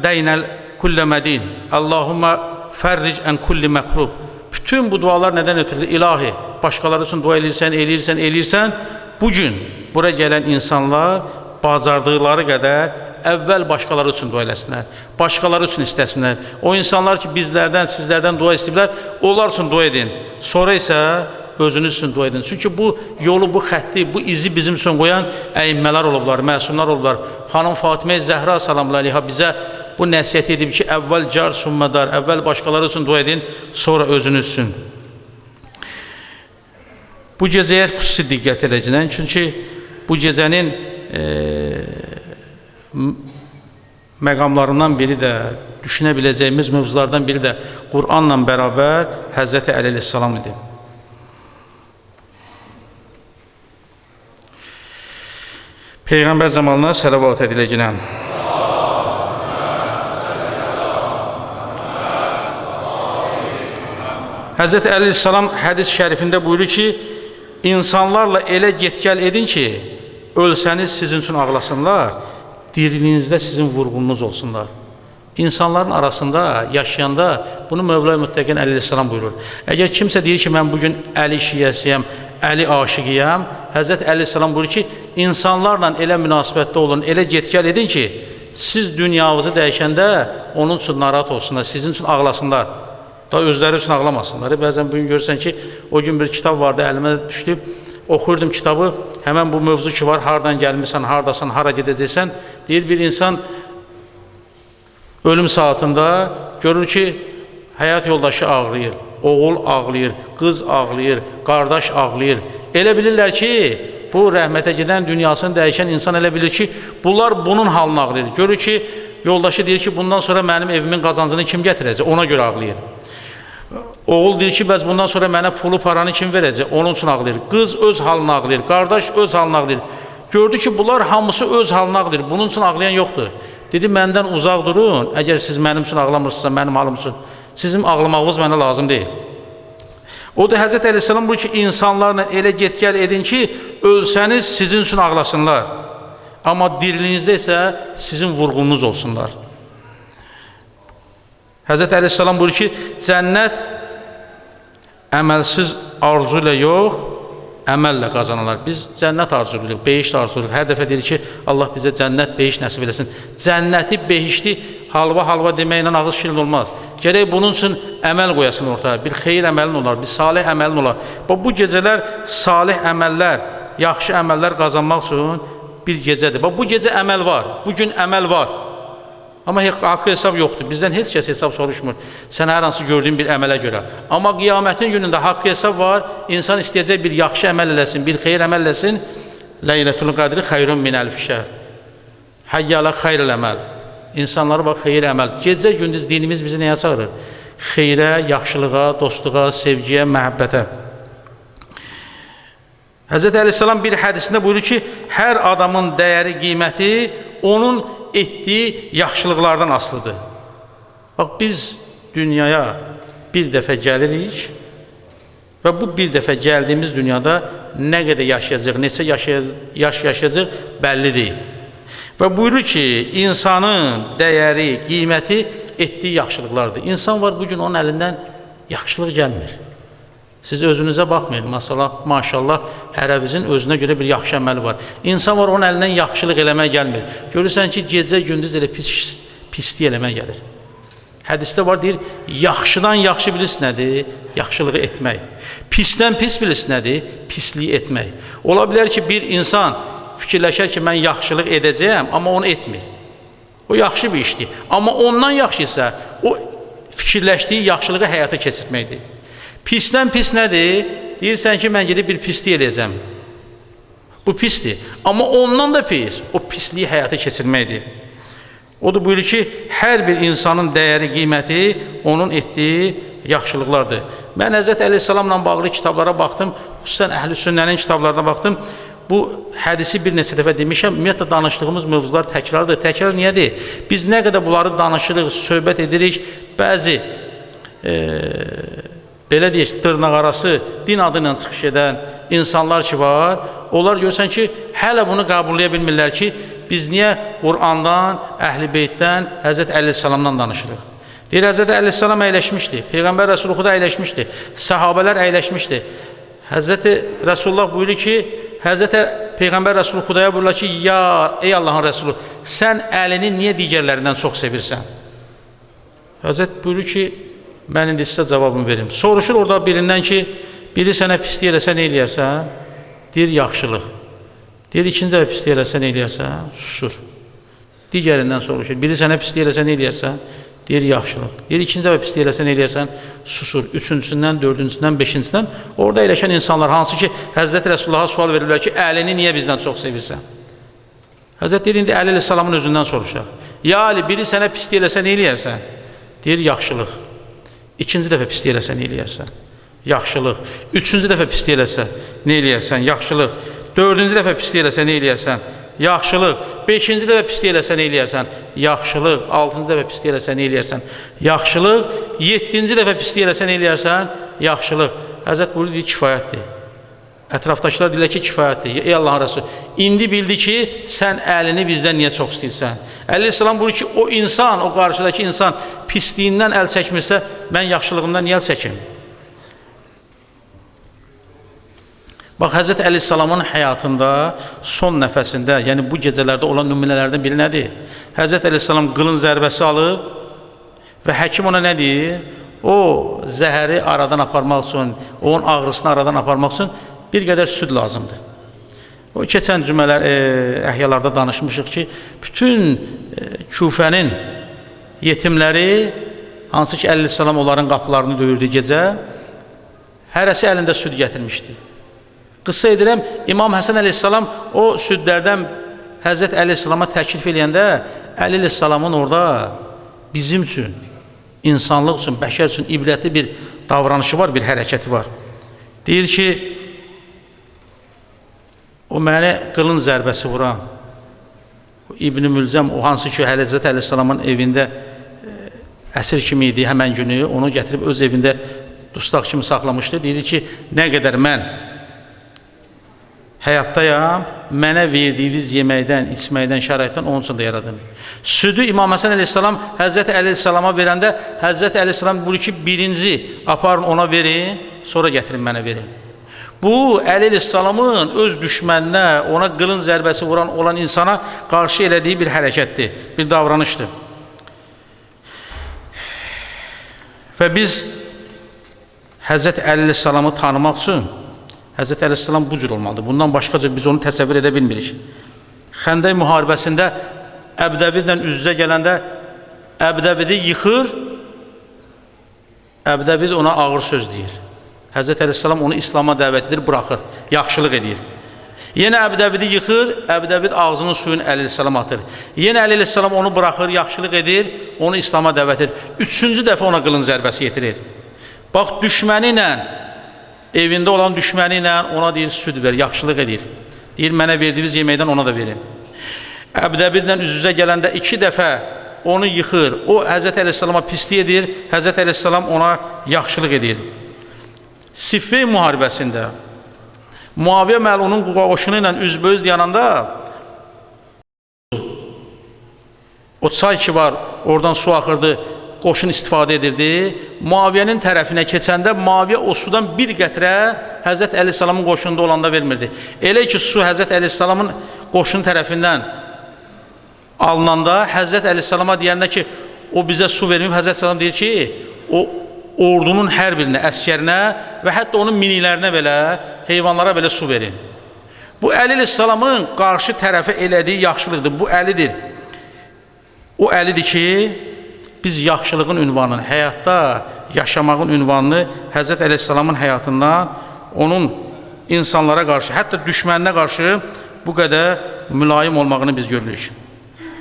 deynəl kullə mədin. Allahümmə fərric ən kulli məqrub. Bütün bu dualar nədən ötürüdür? İlahi, başqaları üçün dua eləyirsən. Bugün bura gələn insanlar bacardıqları qədər əvvəl başqaları üçün dua eləsinlər, başqaları üçün istəsinlər. O insanlar ki, bizlərdən, sizlərdən dua istəyirlər, onlar üçün dua edin. Sonra isə özünüz üçün dua edin. Çünki bu yolu, bu xətti, bu izi bizim üçün qoyan əyimmələr olublar, məsumlar olublar. Xanım Fatimə Zəhra salamlı aleyha bizə bu nəsiyyət edib ki, əvvəl car summədar, əvvəl başqaları üçün dua edin, sonra özünüz üçün. Bu gecəyə xüsusi diqqət edəcəklər. Çünki bu gecənin məqamlarından biri də, düşünə biləcəyimiz mövzulardan biri də Qur'anla bərabər Həzrəti Əli əleyhissalam idi. Peyğəmbər zamanına sələvat ediləcəklər. Həzrəti Əli əleyhissalam hədis şərifində buyurur ki, insanlarla elə get-gəl edin ki, ölsəniz sizin üçün ağlasınlar, diriliyinizdə sizin vurğununuz olsunlar. İnsanların arasında, yaşayanda bunu Mövla-i Müttəqin Əli əleyhissalam buyurur. Əgər kimsə deyir ki, mən bugün Əli şiyəsiyəm, Əli aşiqiyəm, Həzrət Əli əleyhissalam buyurur ki, insanlarla elə münasibətdə olun, elə get-gəl edin ki, siz dünyanızı dəyişəndə onun üçün narahat olsunlar, sizin üçün ağlasınlar. Da özləri üçün ağlamasınlar. Bəzən bugün görürsən ki, o gün bir kitab vardı, əlimə düşdü, oxuyurdum kitabı, həmən bu mövzu ki var, hardan gəlmirsən, hardasan, hara gedəcəksən, deyir bir insan ölüm saatında görür ki, həyat yoldaşı ağlayır, oğul ağlayır, qız ağlayır, qardaş ağlayır. Elə bilirlər ki, bu rəhmətə gedən, dünyasını dəyişən insan elə bilir ki, bunlar bunun halını ağlayır. Görür ki, yoldaşı deyir ki, bundan sonra mənim evimin qazancını kim gətirəcək, ona görə ağlayır. Oğul deyir ki, bəs bundan sonra mənə pulu, paranı kim verəcək, onun üçün ağlayır. Qız öz halını ağlayır, qardaş öz halını ağlayır. Gördü ki, bunlar hamısı öz halını ağlayır, bunun üçün ağlayan yoxdur. Dedi, məndən uzaq durun, əgər siz mənim üçün ağlamırsınızsa, mənim halım üçün, sizin ağlamağınız mənə lazım deyil. O da Həzrət Əleyhisselam buyur ki, insanlarla elə get-gəl edin ki, ölsəniz sizin üçün ağlasınlar. Amma diriliyinizdə isə sizin vurğununuz olsunlar. Həzrət Əleyhisselam buyur ki, cənnət əməlsiz arzu ilə yox, əməllə qazanırlar. Biz cənnət arzuluyoruz, behiş arzuluyoruz. Hər dəfə deyir ki, Allah bizə cənnət, behiş nəsib eləsin. Cənnəti, behişli halva deməklə ağız şirin olmaz. Gərək bunun üçün əməl qoyasın ortaya. Bir xeyir əməlin olar, bir salih əməlin olar. Bu gecələr salih əməllər, yaxşı əməllər qazanmaq üçün bir gecədir. Bu gecə əməl var, bu gün əməl var. Amma haqqı hesab yoxdur. Bizdən heç kəs hesab soruşmur. Sən hər hansı gördüyün bir əmələ görə. Amma qiyamətin günündə haqqı hesab var. İnsan istəyəcək bir yaxşı əməl eləsin, bir xeyir əməl eləsin. Leylətul qədri xeyrun min əlfi şəhr. Hayyələ xeyrəl əməl. İnsanlara bax, xeyir əməl. Gecə gündüz dinimiz bizi nəyə çağırır? Xeyrə, yaxşılığa, dostluğa, sevgiyə, məhəbbətə. Həzrəti Əleyhisselam bir hədisində buyurur ki, hər adamın dəyəri, qiyməti onun etdiyi yaxşılıqlardan asılıdır. Bax, biz dünyaya bir dəfə gəlirik və bu bir dəfə gəldiyimiz dünyada nə qədər yaşayacaq, neçə yaş yaşayacaq bəlli deyil. Və buyurur ki, insanın dəyəri, qiyməti etdiyi yaxşılıqlardır. İnsan var, bugün onun əlindən yaxşılıq gəlmir. Siz özünüzə baxmayın, maşallah, hərəvizin özünə görə bir yaxşı əməli var. İnsan var, onun əlindən yaxşılıq eləmək gəlmir. Görürsən ki, gecə, gündüz elə pislik eləmək gəlir. Hədisdə var, deyir, yaxşıdan yaxşı bilirsin nədir? Yaxşılığı etmək. Pisdən pis bilirsin nədir? Pisliyi etmək. Ola bilər ki, bir insan fikirləşər ki, mən yaxşılıq edəcəyəm, amma onu etmir. O yaxşı bir işdir. Amma ondan yaxşı isə, o fikirləşdiyi yaxşılığı həyata keçirməkdir. Pisdən pis nədir? Deyirsən ki, mən gedib bir pislik eləyəcəm. Bu pisdir. Amma ondan da pis, o pisliyi həyata keçirməkdir. O da buyurur ki, hər bir insanın dəyəri, qiyməti onun etdiyi yaxşılıqlardır. Mən Həzrət Əleyhisselamla bağlı kitablara baxdım, xüsusən Əhl-i Sünnənin kitablarına baxdım. Bu hədisi bir neçə dəfə demişəm, ümumiyyətlə danışdığımız mövzular təkrardır. Təkrar niyədir? Biz nə qədər bunları danışırıq, söhbət edirik, bəzi belə deyək, dırnaq arası din adı ilə çıxış edən insanlar ki var, onlar görürsən ki, hələ bunu qəbullaya bilmirlər ki, biz niyə Qur'andan, Əhl-i Beytdən, Həzrət Əleyhisselamdan danışırıq? Deyir, Həzrət Əleyhisselam əyləşmişdi, Peyğəmbər Rəsulullah da əyləşmişdi, səhabələr əyləşmişdi. Həzrət Rəsulullah buyurur ki, Həzrət Peyğəmbər Rəsulullah Xudaya buyururlar ki, ya, ey Allahın Rəsulü, sən əlini niyə digərlərindən çox sevirsən? Həzrət buyurur ki, mən indi sizə cavabımı verim. Soruşur orada birindən ki, biri sənə pislik eləsə nə eləyərsən? Deyir, yaxşılıq. Deyir, ikinci dəfə pislik eləsə nə eləyərsən? Susur. Digərindən soruşur. Biri sənə pislik eləsə nə eləyərsən? Deyir, yaxşılıq. Deyir, ikinci dəfə pislik eləsə nə eləyərsən? Susur. Üçüncüsündən, dördüncüsündən, beşincisindən. Orada eləşən insanlar, hansı ki, Həzrət Rəsulullah'a sual verirlər ki, əlini niyə bizdən çox sevirsən? Həzrət deyir, indi Əli Əleyhisselamın özündən soruşaq. Ya Ali, biri sənə pislik eləsə nə eləyərsən? Deyir, yaxşılıq. İkinci dəfə pislik eləsə nə eləyərsən? Yaxşılıq. Üçüncü dəfə pislik eləsə nə eləyərsən? Yaxşılıq. Dördüncü dəfə pislik eləsə nə eləyərsən? Yaxşılıq. Beşinci dəfə pislik eləsə nə eləyərsən? Yaxşılıq. Altıncı dəfə pislik eləsə nə eləyərsən? Yaxşılıq. Yeddinci dəfə pislik eləsə nə eləyərsən? Yaxşılıq. Həzrət buyurdu, deyir, kifayətdir. Ətrafdakılar deyirlər ki, kifayətdir. Ey Allahın Rəsulü, indi bildi ki, sən əlini bizdən niyə çox istəyirsən? Əleyhisselam buyurur ki, o insan, o qarşıdakı insan pisliyindən əl çəkmirsə, mən yaxşılığımdan niyə əl çəkim? Bax, Həzrət Əleyhisselamın həyatında son nəfəsində, yəni bu gecələrdə olan nümunələrdən biri nədir? Həzrət Əleyhisselam qılın zərbəsi alıb və həkim ona nə deyir? O zəhəri aradan aparmaq üçün, onun ağrısını aradan aparmaq üçün bir qədər süd lazımdır. O keçən cümələr, əhyalarda danışmışıq ki, bütün Küfənin yetimləri, hansı ki Əleyhisselam onların qapılarını döyürdü gecə, hərəsi əlində süd gətirmişdi. Qısa edirəm, İmam Həsən Əleyhisselam o südlərdən Həzrət Əleyhisselama təklif eləyəndə, Əleyhisselamın orada bizim üçün, insanlıq üçün, bəşər üçün ibrətli bir davranışı var, bir hərəkəti var. Deyir ki, o mənə qılın zərbəsi vuran, İbn-i Mülzəm, o hansı ki, Həzrət Əleyhisselamın evində əsir kimi idi həmən günü, onu gətirib öz evində dustaq kimi saxlamışdı. Dedi ki, nə qədər mən həyatdayam, mənə verdiyiniz yeməkdən, içməkdən, şəraitdən onun üçün də yaradım. Südü İmam Həsən Əleyhisselam Həzrət Əleyhisselama verəndə, Həzrət Əleyhisselam buyurur ki, birinci aparın ona verin, sonra gətirin mənə verin. Bu, Əleyhisselamın öz düşməninə, ona qılın zərbəsi vuran olan insana qarşı elədiyi bir hərəkətdir, bir davranışdır. Və biz Həzrət Əli əleyhissalamı tanımaq üçün Həzrət Əli əleyhissalam bu cür olmalıdır. Bundan başqaca biz onu təsəvvür edə bilmirik. Xəndək müharibəsində Əbdəvidlə üz-üzə gələndə Əbdəvidi yıxır, Əbdəvid ona ağır söz deyir. Həzrət Əleyhisselam onu İslam'a dəvət edir, buraxır, yaxşılıq edir. Yenə Əbdəvidi yıxır, Əbdəvid ağzının suyunu Əli Əleyhisselam atır. Yenə Əli Əleyhisselam onu buraxır, yaxşılıq edir, onu İslam'a dəvət edir. Üçüncü dəfə ona qılınc zərbəsi yetirir. Bax, düşməni ilə, evində olan düşməni ilə ona deyir, süd ver, yaxşılıq edir. Deyir, mənə verdiyiniz yeməkdən ona da verin. Əbdəvidlə üz-üzə gələndə 2 dəfə onu yıxır, o Həzrət Əleyhisselama pislik edir, Həzrət Əleyhisselam ona yaxşılıq edir. Siffin müharibəsində Muaviyə məlunun qoşunu ilə üzböz yananda o çay ki var, oradan su axırdı, qoşun istifadə edirdi. Muaviyənin tərəfinə keçəndə Muaviyə o sudan bir qətrə Həzrət Əleyhisselamın qoşununda olanda vermirdi. Elə ki su Həzrət Əleyhisselamın qoşunu tərəfindən alınanda Həzrət Əleyhisselama deyəndə ki o bizə su verməyib, Həzrət Əleyhisselam deyir ki o ordunun hər birinə, əskərinə və hətta onun minilərinə belə, heyvanlara belə su verin. Bu Əli Əleyhisselamın qarşı tərəfə elədiyi yaxşılıqdır. Bu Əlidir. O Əlidir ki, biz yaxşılığın ünvanını, həyatda yaşamağın ünvanını Həzrət Əleyhisselamın həyatından, onun insanlara qarşı, hətta düşməninə qarşı bu qədər mülayim olmağını biz görürük.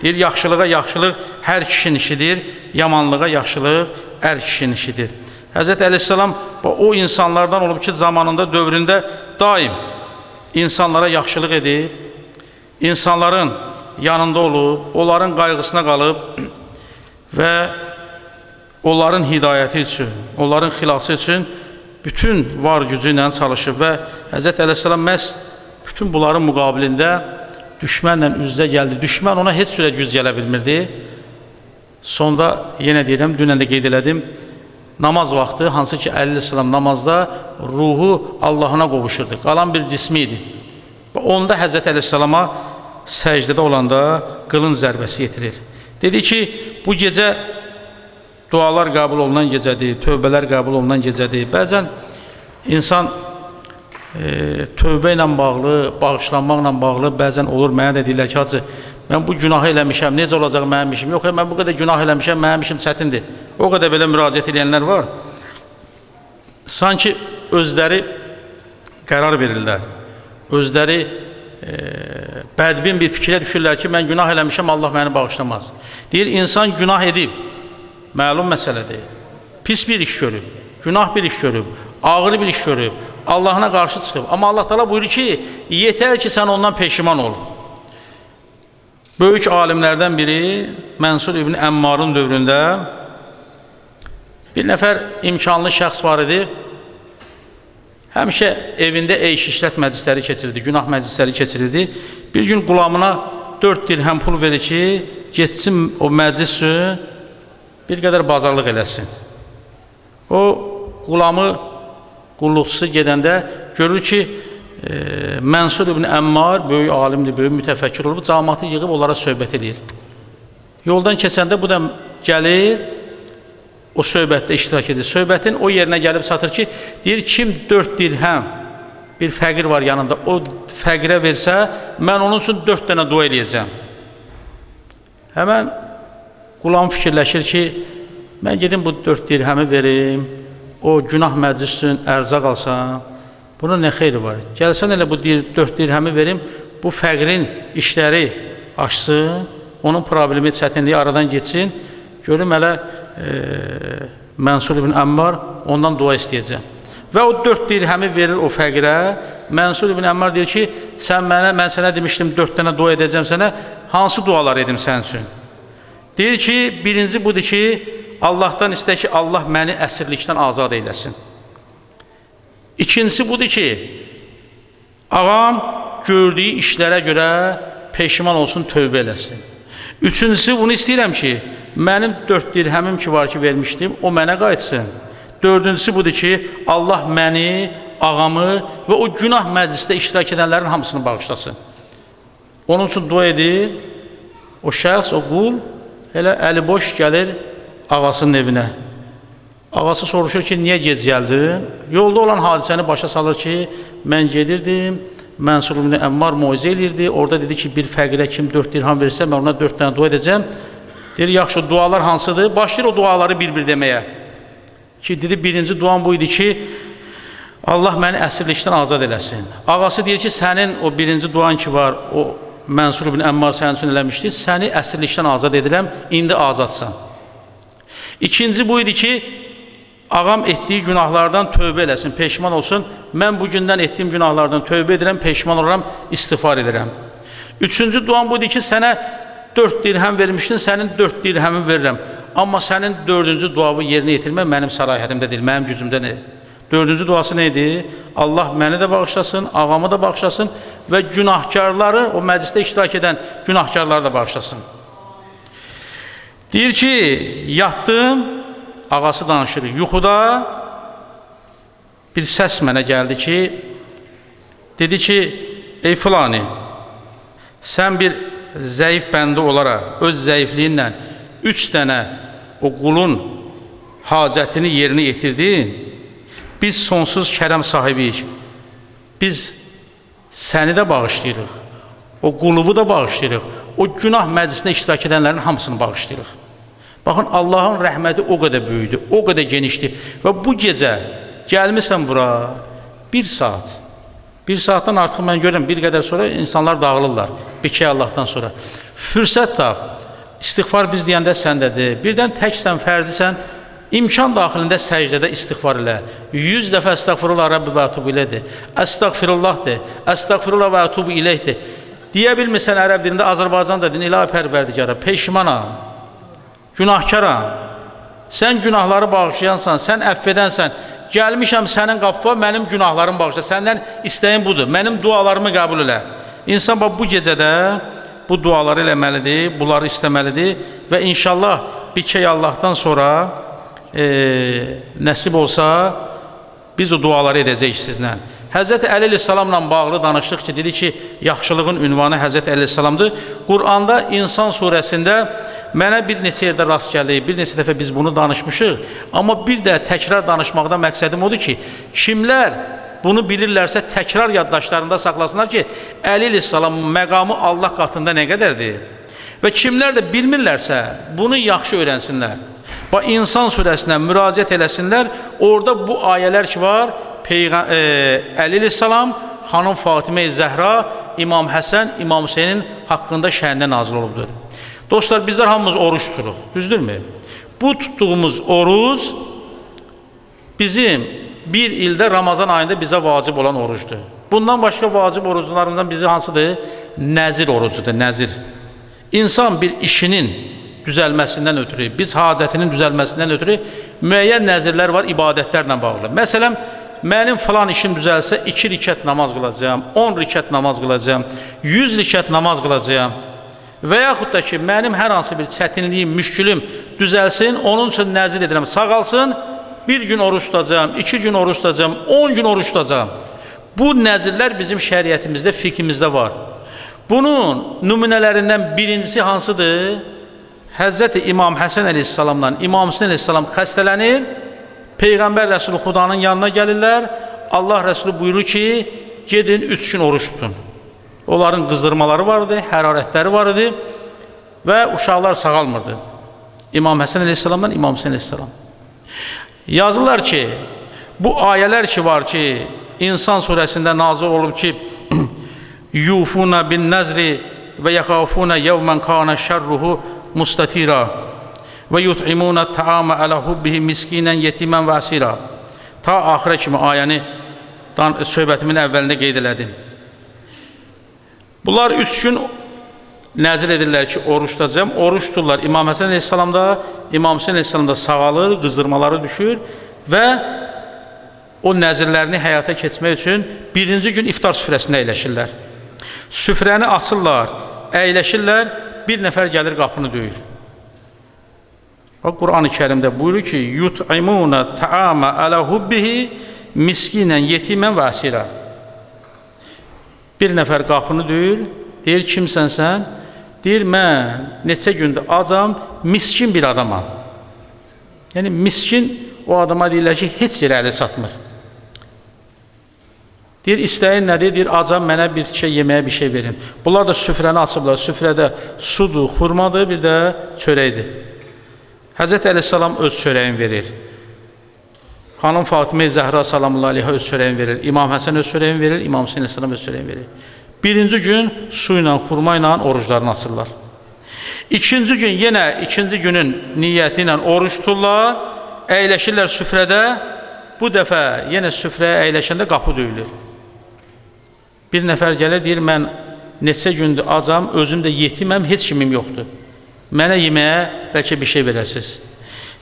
Deyir, yaxşılığa yaxşılıq hər kişinin işidir, yamanlığa yaxşılıq hər kişinin işidir. Həzrət Əleyhisselam o insanlardan olub ki, zamanında, dövründə daim insanlara yaxşılıq edib, insanların yanında olub, onların qayğısına qalıb və onların hidayəti üçün, onların xilası üçün bütün var gücü ilə çalışıb və Həzrət Əleyhisselam məhz bütün bunların müqabilində düşmənlə üz-üzə gəldi. Düşmən ona heç sürə güc gələ bilmirdi. Sonda yenə deyirəm, dünən də qeyd elədim, namaz vaxtı, hansı ki Əleyhisselam namazda ruhu Allahına qovuşurdu, qalan bir cismi idi. Onda Həzrət Əleyhisselama səcdədə olanda qılınc zərbəsi yetirir. Dedi ki, bu gecə dualar qəbul olunan gecədir, tövbələr qəbul olunan gecədir. Bəzən insan tövbə ilə bağlı, bağışlanmaqla bağlı bəzən olur, mənə də deyirlər ki, hacı, mən bu günahı eləmişəm, necə olacaq mənim işim? Yox, mən bu qədər günah eləmişəm, mənim işim çətindir. O qədər belə müraciət edənlər var. Sanki özləri qərar verirlər, özləri bədbin bir fikrə düşürlər ki, mən günah eləmişəm, Allah məni bağışlamaz. Deyir, insan günah edib, məlum məsələdir, pis bir iş görüb, günah bir iş görüb, ağır bir iş görüb, Allahına qarşı çıxıb. Amma Allah Teala buyurur ki, yetər ki, sən ondan peşiman ol. Böyük alimlərdən biri Mənsur ibn Əmmarın dövründə bir nəfər imkanlı şəxs var idi. Həmişə evində eyş-işlət məclisləri keçirirdi, günah məclisləri keçirirdi. Bir gün qulamına 4 dirhəm pul verir ki, getsin o məclis üçün bir qədər bazarlıq eləsin. O qulamı, qulluqçusu gedəndə görür ki, Mənsur ibn Əmmar böyük alimdir, böyük mütəfəkkir olub, cəmaatı yığıb onlara söhbət edir. Yoldan keçəndə bu da gəlir, o söhbətdə iştirak edir. Söhbətin o yerinə gəlib çatır ki, deyir, kim 4 dirhəm bir fəqir var yanında, o fəqirə versə, mən onun üçün 4 dənə dua eləyəcəm. Həmən qulam fikirləşir ki, mən gedim bu 4 dirhəmi verim, o günah məclis üçün ərzaq alsam, bunun nə xeyri var? Gəlsən elə bu 4 dirhəmi verim, bu fəqirin işləri açsın, onun problemi, çətinliyi aradan geçsin, görüm elə Mənsur ibn Əmmar ondan dua istəyəcəm. Və o 4 dirhəmi verir o fəqirə. Mənsur ibn Əmmar deyir ki, mən sənə demişdim 4 dənə dua edəcəm sənə, hansı dualar edim sən üçün? Deyir ki, birinci budur ki, Allahdan istə ki, Allah məni əsirlikdən azad eyləsin. İkincisi budur ki, ağam gördüyü işlərə görə peşman olsun, tövbə eləsin. Üçüncüsü, bunu istəyirəm ki, mənim 4 dirhəmim ki var ki vermişdim, o mənə qayıtsın. Dördüncüsü budur ki, Allah məni, ağamı və o günah məclisdə iştirak edənlərin hamısını bağışlasın. Onun üçün dua edir, o şəxs, o qul, elə əli boş gəlir ağasının evinə. Ağası soruşur ki, niyə gec gəldin? Yolda olan hadisəni başa salır ki, mən gedirdim, Mənsur ibn Əmmar moizə eləyirdi, orada dedi ki, bir fəqirə kim 4 dirham verirsə, mən ona 4 dənə dua edəcəm. Deyir, yaxşı, dualar hansıdır? Başlayır o duaları bir-bir deməyə. Ki, dedi, birinci duam bu idi ki, Allah məni əsirlikdən azad eləsin. Ağası deyir ki, sənin o birinci duan ki var, o Mənsur ibn Əmmar sənin üçün eləmişdi, səni əsirlikdən azad edirəm, indi azadsan. İkinci bu idi ki, ağam etdiyi günahlardan tövbə eləsin, peşman olsun. Mən bu gündən etdiyim günahlardan tövbə edirəm, peşman oluram, istiğfar edirəm. Üçüncü duam bu idi ki, sənə 4 dirhəm vermişdin, sənin 4 dirhəmi verirəm. Amma sənin 4-cü duavı yerinə yetirmək mənim səlahiyyətimdə deyil, mənim gücümdə deyil. 4-cü duası neydi? Allah məni də bağışlasın, ağamı da bağışlasın və günahkarları, o məclisdə iştirak edən günahkarları da bağışlasın. Deyir ki, yatdım, ağası danışır, yuxuda bir səs mənə gəldi ki, dedi ki, ey filani, sən bir zəif bəndə olaraq, öz zəifliyinlə 3 dənə o qulun hacətini yerinə yetirdin, biz sonsuz kərəm sahibiyik, biz səni də bağışlayırıq, o quluvu da bağışlayırıq, o günah məclisinə iştirak edənlərin hamısını bağışlayırıq. Baxın, Allahın rəhməti o qədər böyüdür, o qədər genişdir və bu gecə gəlmirsən bura 1 saat, 1 saatdan artıq mən görürəm, bir qədər sonra insanlar dağılırlar, bir Allahdan sonra. Fürsət tap, istiğfar biz deyəndə səndədir, birdən təksən, fərdisən, imkan daxilində səcdədə istiğfar elə, 100 dəfə əstəğfirullah Rabbi və ətubu iləydir, əstəğfirullahdır, əstəğfirullah və ətubu iləydir. Deyə bilmirsən ərəb dilində, Azərbaycan da din, ilahi pərverdigara, peşmanam, günahkaram, sən günahları bağışlayansan, sən əff edənsən, gəlmişəm sənin qapıma, mənim günahlarımı bağışla, səndən istəyim budur, mənim dualarımı qəbul elə. İnsan bu gecədə bu duaları eləməlidir, bunları istəməlidir və inşallah bir key Allahdan sonra nəsib olsa, biz o duaları edəcəyik sizlə. Həzrəti Əli əleyhissalamla bağlı danışdıq ki, dedi ki, yaxşılığın ünvanı Həzrəti Əli əleyhissalamdır. Qur'anda İnsan surəsində mənə bir neçə yerdə rast gəlir, bir neçə dəfə biz bunu danışmışıq, amma bir də təkrar danışmaqda məqsədim odur ki, kimlər bunu bilirlərsə təkrar yaddaşlarında saxlasınlar ki, Əli əleyhissalamın məqamı Allah qatında nə qədərdir və kimlər də bilmirlərsə bunu yaxşı öyrənsinlər. Və İnsan surəsinə müraciət eləsinlər, orada bu ayələr ki var, Əli əleyhissalam, xanım Fatimə-i Zəhra, İmam Həsən, İmam Hüseynin haqqında şəhərində nazil olubdur. Dostlar, bizlər hamımız oruç tuturuq, düzdürmü? Bu tutduğumuz oruç bizim bir ildə Ramazan ayında bizə vacib olan orucdur. Bundan başqa vacib oruclarımızdan bizi hansıdır? Nəzir orucudur, nəzir. İnsan bir işinin düzəlməsindən ötürü, biz hacətinin düzəlməsindən ötürü müəyyən nəzirlər var ibadətlərlə bağlı. Məsələn, mənim falan işim düzəlsə 2 rükət namaz qılacağım, 10 rükət namaz qılacağım, 100 rükət namaz qılacağım. Və yaxud da ki, mənim hər hansı bir çətinliyim, müşkülüm düzəlsin, onun üçün nəzir edirəm, sağalsın, 1 gün oruç tutacağım, 2 gün oruç tutacağım, 10 gün oruç tutacağım. Bu nəzirlər bizim şəriətimizdə, fiqhimizdə var. Bunun nümunələrindən birincisi hansıdır? Həzrəti İmam Həsən əleyhissalamla İmam Hüseyn əleyhissalam xəstələnir, Peyğəmbər Rəsulü Xudanın yanına gəlirlər, Allah Rəsulü buyurur ki, gedin 3 gün oruç tutun. Onların qızdırmaları vardı, hərarətləri vardı və uşaqlar sağalmırdı. İmam Həsən əleyhissalamdan İmam Hüseyn əleyhissalam. Yazırlar ki, bu ayələr ki var ki, İnsan surəsində nazil olub ki, yufuna bin nəzri və yaxafuna yevmən kana şərruhu mustatira və yut'imuna ta'ama alə hubbihi miskinən yetimən və asira. Ta axirə kimi ayəni söhbətimin əvvəlində qeyd elədim. Bunlar 3 gün nəzir edirlər ki, oruç tutacağım, oruç tuturlar. İmam Həsən əleyhissalam da, İmam Hüseyn əleyhissalam da sağalır, qızdırmaları düşür və o nəzirlərini həyata keçmək üçün 1-ci gün iftar süfrəsində əyləşirlər. Süfrəni açırlar, əyləşirlər, bir nəfər gəlir qapını döyür. Qur'an-ı Kərimdə buyurur ki, yut'imuna ta'ama alə hubbihi miskinən, yetimən və asira. Bir nəfər qapını döyür, deyir, kimsən sən? Deyir, mən neçə gündür acam, miskin bir adamam. Yəni, miskin o adama deyirlər ki, heç yerə əli çatmır. Deyir, istəyin nədir? Deyir, acam mənə bir şey yeməyə bir şey verin. Bunlar da süfrəni açıblar. Süfrədə sudur, xurmadır, bir də çörəkdir. Həzrət Əleyhisselam öz çörəyin verir. Xanım Fatimə Zəhra salamullahi aleyhə öz çörəyin verir. İmam Həsən öz çörəyin verir. İmam Hüseyin Əleyhisselam öz çörəyin verir. Birinci gün su ilə, xurma ilə oruclarını açırlar. İkinci gün yenə ikinci günün niyyəti ilə oruç tuturlar, əyləşirlər süfrədə. Bu dəfə yenə süfrəyə əyləşəndə qapı döyülür. Bir nəfər gəlir, deyir, mən neçə gündür acam, özüm də yetiməm, heç kimim yoxdur. Mənə yeməyə bəlkə bir şey verəsiniz.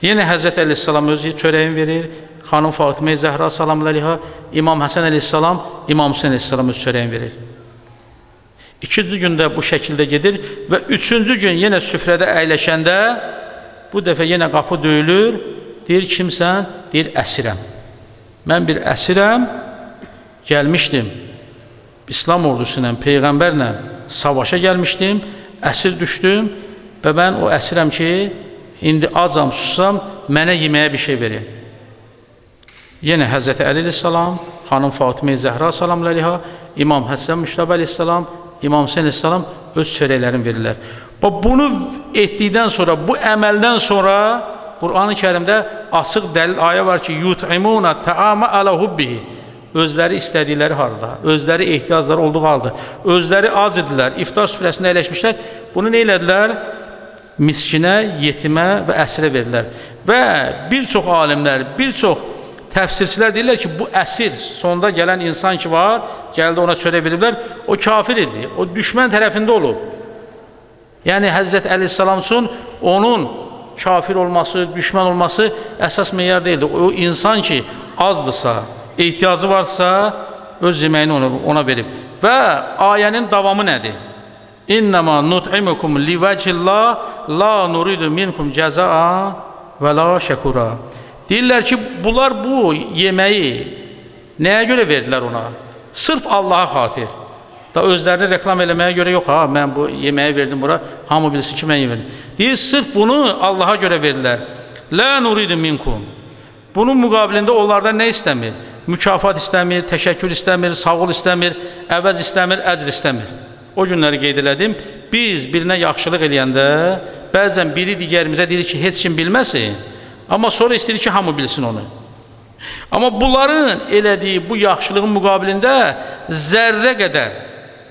Yenə Həzrət Əleyhisselam özü çörəyin verir. Xanım Fatimə Zəhra salamullahi aleyhə, İmam Həsən Əleyhisselam, İmam Hüseyin Əleyhisselam öz çörəyin verir. İkinci gündə bu şəkildə gedir və üçüncü gün yenə süfrədə əyləşəndə bu dəfə yenə qapı döyülür. Deyir, kimsən? Deyir, əsirəm. Mən bir əsirəm, gəlmişdim. İslam ordusu ilə, Peyğəmbərlə savaşa gəlmişdim, əsir düşdüm və mən o əsirəm ki, indi acam, susam, mənə yeməyə bir şey verin. Yenə Həzrəti Əli Əleyhisselam, Xanım Fatimə Zəhra salamullahi aleyhə, İmam Həsən Müştəbə Əleyhisselam, İmam Hüseyin Əleyhisselam öz çörəklərini verirlər. Bunu etdikdən sonra, bu əməldən sonra Qur'an-ı Kərimdə açıq dəlil ayə var ki, yut'imuna ta'ama ala hubbihi. Özləri istədikləri halda, özləri ehtiyacları olduğu halda, özləri ac idilər, iftar süfrəsində əyləşmişlər. Bunu nə elədilər? Miskinə, yetimə və əsirə verdilər. Və bir çox alimlər, bir çox təfsirçilər deyirlər ki, bu əsir, sonda gələn insan ki var, gəldi ona çörək veriblər, o kafir idi, o düşmən tərəfində olub. Yəni Həzrət Əleyhisselam üçün onun kafir olması, düşmən olması əsas meyar deyildi. O insan ki azdırsa, ehtiyacı varsa öz yeməyini ona verib. Və ayənin davamı nədir? İnnəmā nut'imukum livəcillah la nuridu minkum cəzaa və la şəkura. Deyirlər ki, bunlar bu yeməyi nəyə görə verdilər ona? Sırf Allaha xatir. Da özlərini reklam eləməyə görə yox, ha, mən bu yeməyi verdim bura, hamı bilsin ki, mən yemədim. Deyir, sırf bunu Allaha görə verdilər. La nuridu minkum. Bunun müqabilində onlardan nə istəmir? Mükafat istəmir, təşəkkür istəmir, sağol istəmir, əvəz istəmir, əcr istəmir. O günləri qeyd elədim. Biz birinə yaxşılıq eləyəndə, bəzən biri digərimizə deyir ki, heç kim bilməsin, amma sonra istəyir ki, hamı bilsin onu. Amma bunların elədiyi bu yaxşılığın müqabilində zərrə qədər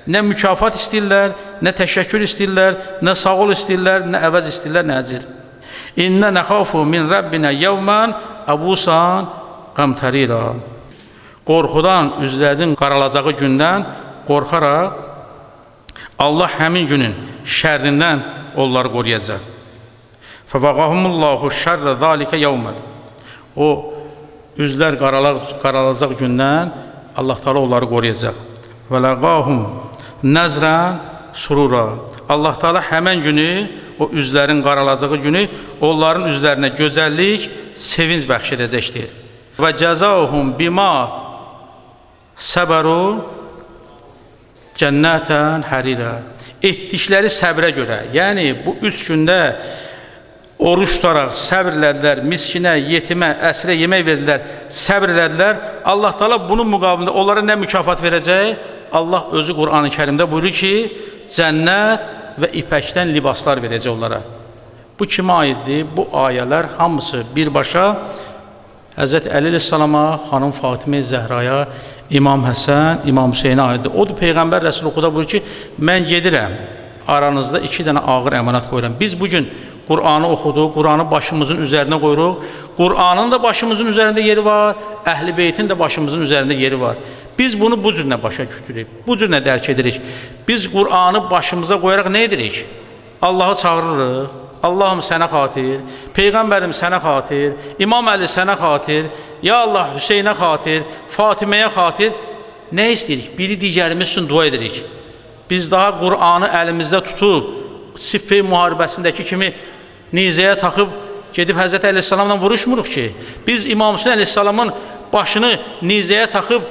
nə mükafat istəyirlər, nə təşəkkür istəyirlər, nə sağol istəyirlər, nə əvəz istəyirlər, nə əcr. İnnə nəxafu min Rabbinə yevmən əbusan qəmtərira. Qorxudan üzlərinin qaralacağı gündən qorxaraq Allah həmin günün şərrindən onları qoruyacaq. Fəvəqahumullahu şərrə zalikə yevmən. O üzlər qaralacaq gündən Allah Teala onları qoruyacaq. Və ləqahum nəzrən surura. Allah Teala həmən günü, o üzlərin qaralacağı günü onların üzlərinə gözəllik, sevinç bəxş edəcəkdir. Və cəzahum bima səbəru cənnətən hərirə. Etdikləri səbrə görə, yəni bu 3 gündə oruç tutaraq səbr elədilər, miskinə, yetimə, əsirə yemək verdilər, səbr elədilər. Allah Teala bunun müqabilində onlara nə mükafat verəcək? Allah özü Qur'an-ı Kərimdə buyurur ki, cənnət və ipəkdən libaslar verəcək onlara. Bu kimə aiddir? Bu ayələr hamısı birbaşa Həzrət Əli Əleyhisselama, Xanım Fatimə Zəhraya, İmam Həsən, İmam Hüseynə aiddir. Odur Peyğəmbər Rəsul oxuda buyurur ki, mən gedirəm, aranızda 2 dənə ağır əmanət qoyuram. Biz bugün Qur'anı oxuduq, Qur'anı başımızın üzərində qoyuruq. Qur'anın da başımızın üzərində yeri var, Əhl-i Beytin də başımızın üzərində yeri var. Biz bunu bu cürlə başa götürürük, bu cürlə dərk edirik. Biz Qur'anı başımıza qoyaraq nə edirik? Allahı çağırırıq. Allahım sənə xatir, Peyğəmbərim sənə xatir, İmam Əli sənə xatir, ya Allah Hüseynə xatir, Fatiməyə xatir. Nə istəyirik? Biri digərimiz üçün dua edirik. Biz daha Qur'anı əlimizdə tutub, Siffin müharibəsindəki kimi nizəyə taxıb, gedib Həzrət Əleyhisselamla vuruşmuruq ki. Biz İmam Hüseyin Əleyhisselamın başını nizəyə taxıb,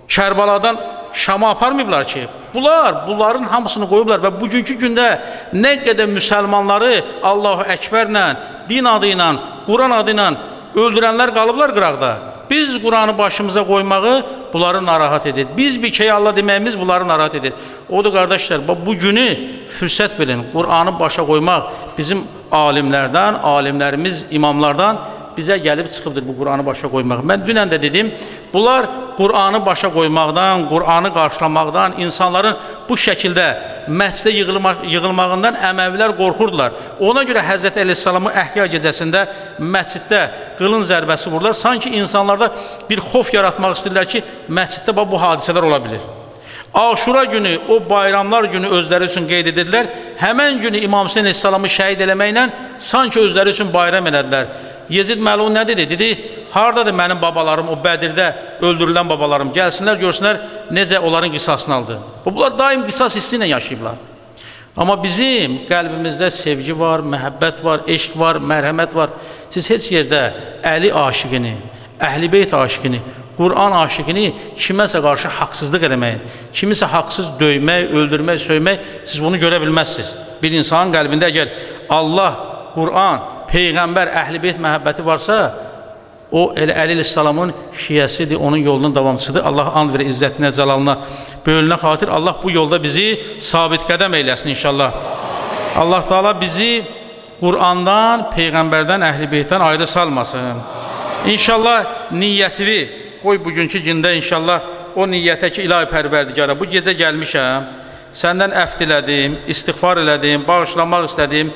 Kərbaladan Şama aparmayıblar ki. Bunların hamısını qoyublar və bugünkü gündə nə qədər müsəlmanları Allahu Əkbərlə, din adı ilə, Quran adı ilə öldürənlər qalıblar qıraqda. Biz Quranı başımıza qoymağı bunları narahat edir. Biz bir şey Allah deməyimiz bunları narahat edir. Odur qardaşlar, bu günü fürsət bilin. Quranı başa qoymaq bizim alimlərdən, alimlərimiz, imamlardan bizə gəlib çıxıbdır bu Quranı başa qoymaq. Mən dünən də dedim, bunlar Quranı başa qoymaqdan, Quranı qarşılamaqdan, insanların bu şəkildə məscidə yığılmağından Əməvilər qorxurdular. Ona görə Həzrət Əleyhisselamı Əhya gecəsində məsciddə qılın zərbəsi vururlar. Sanki insanlarda bir xof yaratmaq istəyirlər ki, məsciddə bu hadisələr ola bilir. Aşura günü, o bayramlar günü özləri üçün qeyd edirlər. Həmən günü İmam Hüseyin Əleyhisselamı şəhid eləməklə sanki özləri üçün bayram elədilər. Yezid Məlun nə dedi? Dedi, haradadır mənim babalarım, o Bədirdə öldürülən babalarım? Gəlsinlər, görsünlər necə onların qisasını aldı. Bunlar daim qisas hissi ilə yaşayıblar. Amma bizim qəlbimizdə sevgi var, məhəbbət var, eşq var, mərhəmət var. Siz heç yerdə Əli aşiqini, Əhl-i Beyt aşiqini, Quran aşiqini kiməsə qarşı haqsızlıq eləmək, kimisə haqsız döymək, öldürmək, söymək, siz bunu görə bilməzsiniz. Bir insanın qəlbində əgər Allah, Quran, Peyğəmbər, Əhl-i Beyt məhəbbəti varsa, o elə Əli Əleyhisselamın şiyəsidir, onun yolunun davamçısıdır. Allah and verə izzətinə, cəlalına, böyülünə xatir. Allah bu yolda bizi sabit qədəm eyləsin inşallah. Allah Teala bizi Qurandan, Peyğəmbərdən, Əhl-i Beytdən ayrı salmasın. İnşallah niyyətini qoy bugünkü gündə inşallah o niyyətə ki, ilahi pərverdigara, bu gecə gəlmişəm, səndən əfv dilədim, istiğfar elədim, bağışlamaq istədim.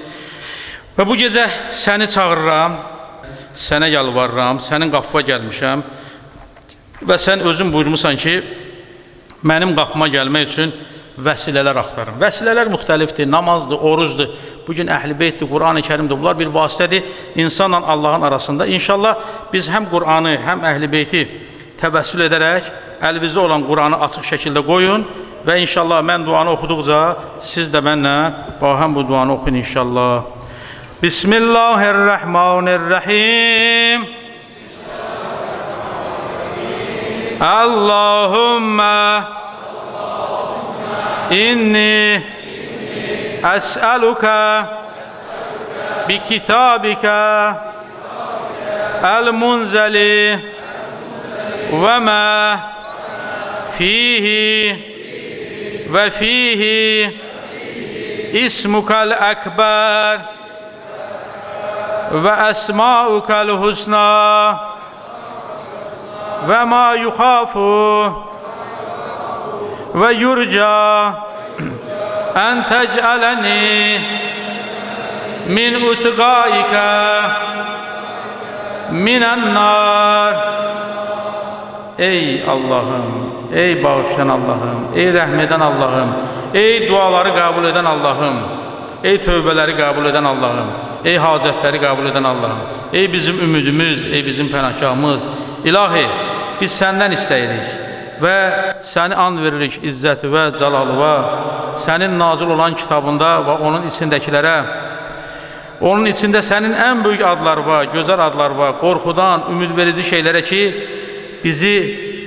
Və bu gecə səni çağırıram, sənə yalvarıram, sənin qapıma gəlmişəm və sən özün buyurmusan ki, mənim qapıma gəlmək üçün vəsilələr axtarın. Vəsilələr müxtəlifdir, namazdır, orucdur, bugün Əhl-i Beytdir, Quran-ı Kərimdir, bunlar bir vasitədir insanla Allahın arasında. İnşallah biz həm Quranı, həm Əhl-i Beyti təvəssül edərək əlinizdə olan Quranı açıq şəkildə qoyun və inşallah mən duanı oxuduqca siz də mənlə həm bu duanı oxuyun inşallah. Bismillahirrahmanirrahim. Allahümme inni es'aluka bi kitabika el-munzeli ve ma fihi ve fihi ismukal ekber ve esma'ukal husna ve ma yukhafu ve yurca en tec'aleni min utqaika minen nar. Ey Allah'ım, ey bağışlayan Allah'ım, ey rəhmeden Allah'ım, ey duaları qəbul eden Allah'ım, ey tövbələri qəbul eden Allah'ım, ey hacətləri qəbul eden Allah'ım, ey bizim ümidimiz, ey bizim pənahkâmız. İlahi, biz səndən istəyirik və səni and veririk izzəti və cəlalıva, sənin nazil olan kitabında və onun içindəkilərə, onun içində sənin ən böyük adlar var, gözəl adlar var, qorxudan, ümid verici şeylərə ki, bizi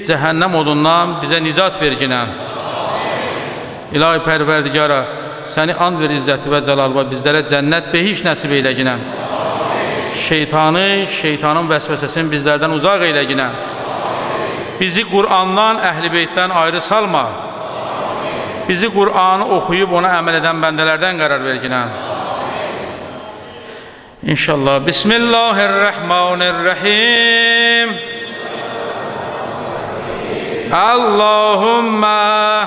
cəhənnəm odundan bizə nicat verginən. İlahi pərverdigara, səni and ver izzəti və cəlalıva, bizlərə cənnət behiş nəsib eyləginən. Şeytanı, şeytanın vəsvəsəsini bizlərdən uzaq eyləginən. Bizi Qur'andan, Əhl-i Beytdən ayrı salma. Bizi Qur'anı oxuyub ona əməl edən bəndələrdən qərar verginən. İnşallah. Bismillahirrahmanirrahim. Allahümme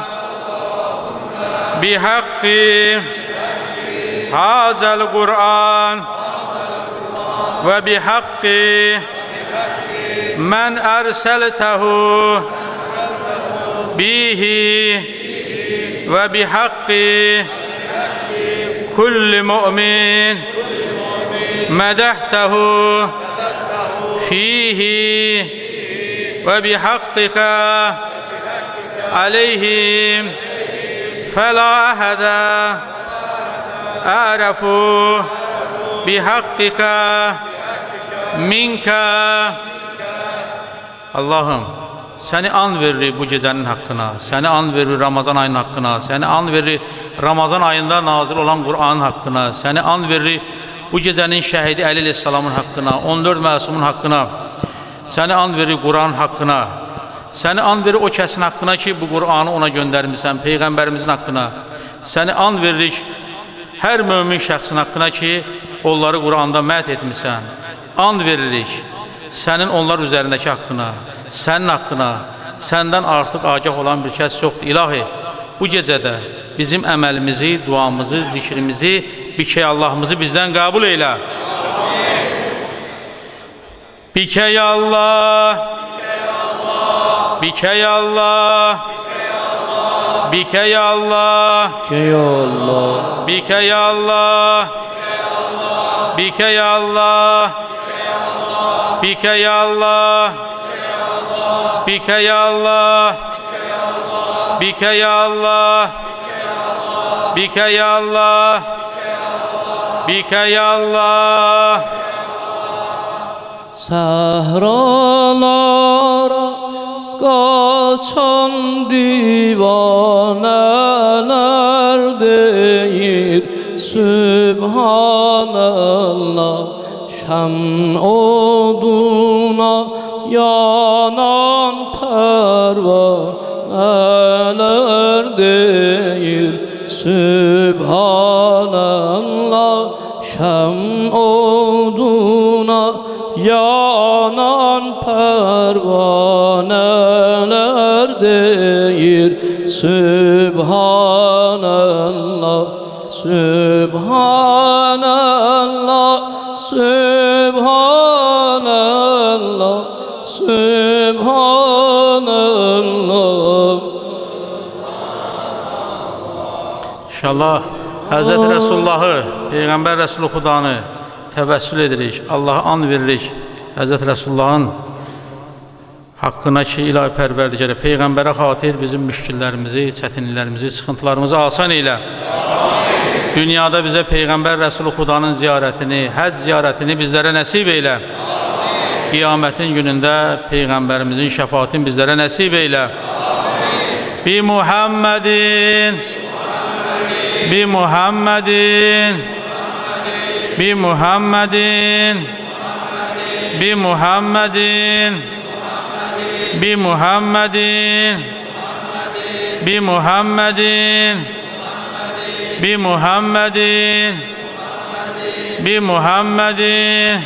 bihaqqi hazel Kur'an ve bihaqqi men erseltehu bihi ve bihaqqi kulli mu'min medehtehu fihi ve bihaqqika aleyhim fela ahada a'rafu bihaqqika minka. Allah'ım, səni and veririk bu gecənin haqqına, səni and veririk Ramazan ayının haqqına, səni and veririk Ramazan ayında nazil olan Qur'anın haqqına, səni and veririk bu gecənin şəhidi Əli əleyhissalamın haqqına, 14 məsumun haqqına, səni and verir Quran haqqına, səni and verir o kəsin haqqına ki, bu Qur'anı ona göndərmirsən, Peyğəmbərimizin haqqına, səni and veririk hər mömin şəxsin haqqına ki, onları Qur'anda mət etmirsən, and veririk sənin onlar üzərindəki haqqına, sənin haqqına, səndən artıq agah olan bir kəs yoxdur. İlahi, bu gecədə bizim əməlimizi, duamızı, zikrimizi, bikey Allah'ımızı bizdən qəbul eylə. Bikey Allah, bikey Allah, bikey Allah, bikey Allah, bikey Allah, bikey Allah, bikey Allah, bikey Allah, bikey Allah, bikey Allah. Sahralara kaçan divaneler deyir Sübhanallah. Şam oduna yanan pervaneler deyir Sübhanallah. Şam oduna yanan pervaneler deyir Sübhanallah, Sübhanallah, Sübhanallah, Sübhanallah. İnşallah Hz. Resulullah'ı, Peygamber Resulü Xudanı təvəssül edirik, Allah'a and veririk. Hz. Resulullah'ın haqqına ki, ilahi pərverdigərə, Peyğəmbərə xatir bizim müşkillərimizi, çətinliklərimizi, sıxıntılarımızı asan eylə. Dünyada bizə Peyğəmbər Resulü Xudanın ziyarətini, həcc ziyarətini bizlərə nəsib eylə. Qiyamətin günündə Peyğəmbərimizin şəfaatini bizlərə nəsib eylə. Bi Muhammedin, bi Muhammedin, bi Muhammedin, bi Muhammedin, bi Muhammedin, bi Muhammedin, bi Muhammedin, bi Muhammedin,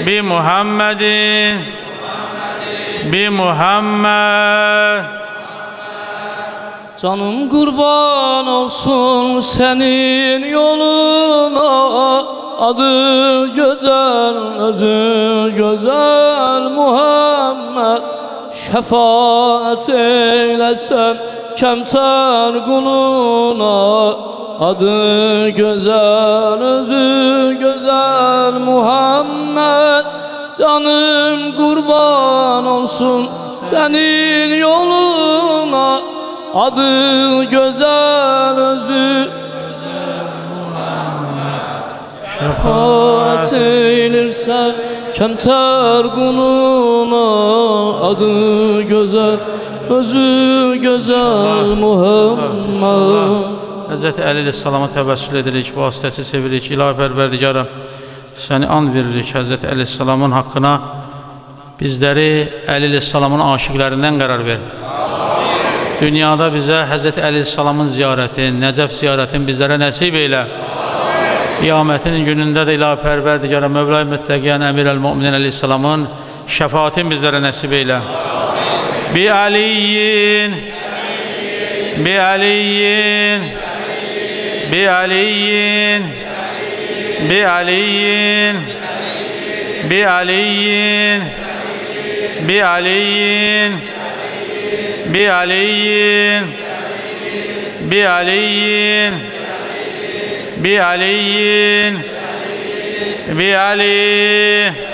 bi Muhammedin, bi Muhammed. Canım kurban olsun senin yoluna, adı güzel, özü güzel Muhammed. Şefaat eylesen kemter kuluna, adı güzel, özü güzel Muhammed. Canım kurban olsun senin yoluna, adı güzel, özü şefaat eylirsen kemter kuluna, adı güzel, özü güzel Muhammed. Hz. Əli əleyhissalama təvəssül edirik, vasitəsi sevirik. İlahi pərverdigara, səni and veririk Hz. Əli əleyhissalamın haqqına. Bizləri Əli əleyhissalamın aşiqlərindən qərar ver. Dünyada bizə Hz. Əli əleyhissalamın ziyarətin, Nəcəf ziyarətin bizlərə nəsib eylə. Qiyamətin günündə də ilahi pərverdigara, Mövla-i Müttəqiyyən Əmir əl-Mü'minin əleyhissalamın şəfaatin bizlərə nəsib eylə. Bi Aliyyin, bi Aliyyin, bi Aliyyin, bi Aliyyin, bi Aliyyin, bi Aliyyin, bi Aliyyin, bi Aliyyin, bi Aliyyin, bi Ali.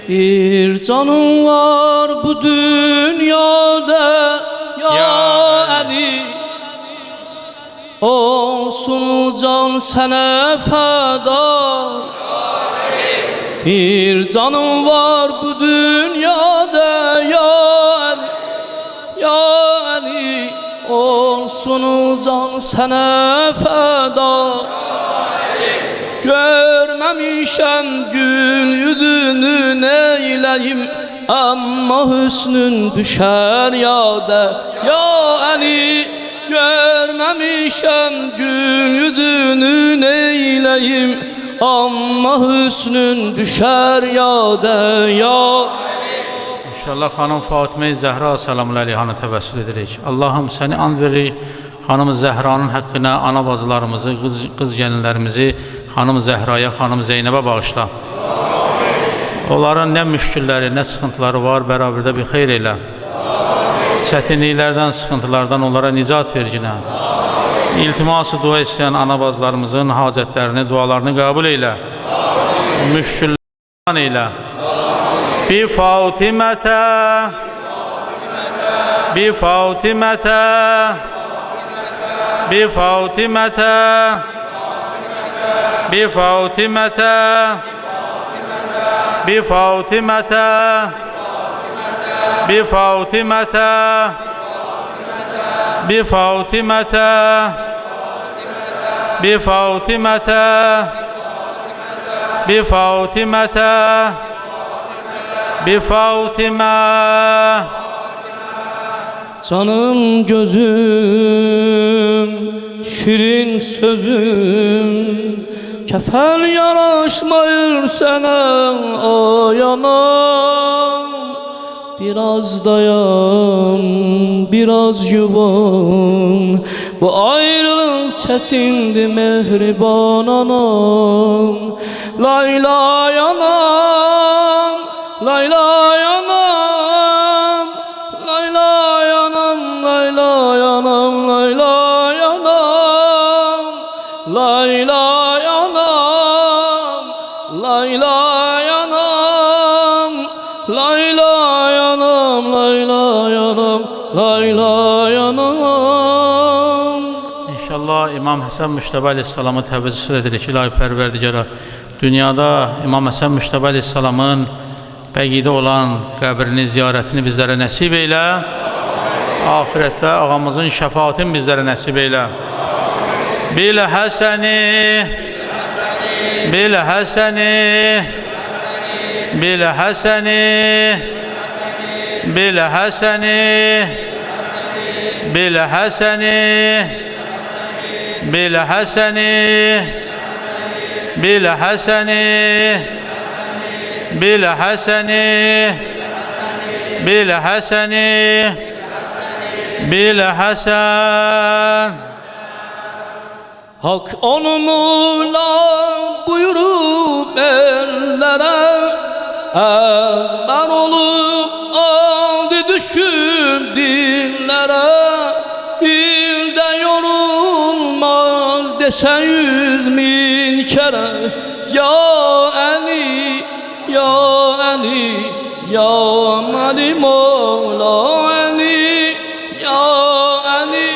Bir canım var bu dünyada ya Ali, olsun can sana feda. Bir canım var bu dünyada ya Ali, ya Ali, olsun can sana feda. görmemişem gül yüzünü neyleyim, ama hüsnün düşer yada. Ya Ali, görmemişem gül yüzünü neyleyim, ama hüsnün düşer yada. Ya İnşallah xanım Fatıma-i Zəhra salamun aleyhanı təvəssül edirik. Allah'ım səni and veririk. Xanım Zəhranın haqqına ana bacılarımızı, qız gəlinlərimizi xanım Zəhraya, xanım Zeynəbə bağışla. Onların nə müşkülləri, nə sıxıntıları var, bərabərdə bir xeyr elə. Çətinliklərdən, sıxıntılardan onlara nicat verginə. İltiması dua istəyən ana bacılarımızın hacətlərini, dualarını qəbul elə. Müşküllərdən elə. Bi Fatimətə, bi Fatimətə, bi Fatimətə, bi Fatimətə, bi Fatimətə, bi Fatimətə, bi Fatimətə, bi Fatimətə, bi Fatimətə, bi Fatimə. canım gözüm, şirin sözüm, kefen yaraşmayır sana ayanam. Biraz dayan, biraz yuvan, bu ayrılık çetindi mehriban anam. Layla yanam, layla yanam, layla yanam, layla yanam, layla yanam, layla yanam, layla yanam, layla yanam, layla yanam, layla yanam. İnşallah İmam Həsən Müştəbə Aleyhisselamı təvəzzül edirik ilahi Pərverdigara. Dünyada İmam Həsən Müştəbə Aleyhisselamın bəqidə olan qəbrini, ziyarətini bizlərə nəsib eylə. Ahirətdə ağamızın şəfaatini bizlərə nəsib eylə. Bil Həsəni, bil Həsəni, bil Həsəni, bil Həsəni, bil Həsəni, bil Həsəni, bil Həsəni, bil Həsəni, bil Həsəni, bil Həsən. Hak onunla buyurup ellere, ezber olup aldı düşüp dillere. Dilde yorulmaz dese 100.000 kere. Ya Ali, ya Ali, ya Ali Mevla Ali, ya Ali.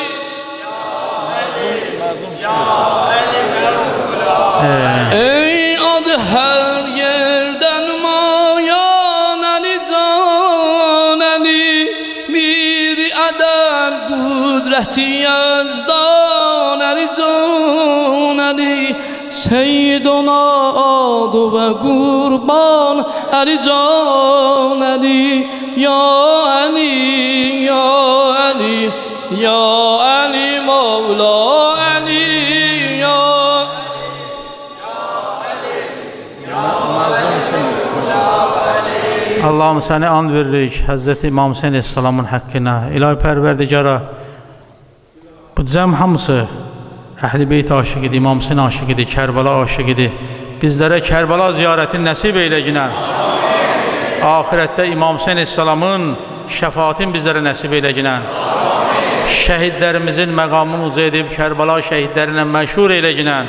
Ey adı her yerden mayan Ali, can Ali, bir eden kudreti yazdan Ali, can Ali, Seyyid ona adı ve kurban Ali, can Ali, ya Ali, ya Ali, ya Ali Mevla Ali, ya Allah'ım səni and veririk Həzrəti İmam Hüseyin Aleyhisselamın haqqına. İlahi Pərverdigara, bu cəm hamısı Əhl-i Beyt aşıqıdır, İmam Hüseyin aşıqıdır, Kərbəla aşıqıdır. Bizlərə Kərbəla ziyarətini nəsib eyləginən. Ahirətdə İmam Hüseyin Aleyhisselamın şəfaatini bizlərə nəsib eyləginən. Şəhidlərimizin məqamını uca edib Kərbəla şəhidlərinə məşhur eyləginən.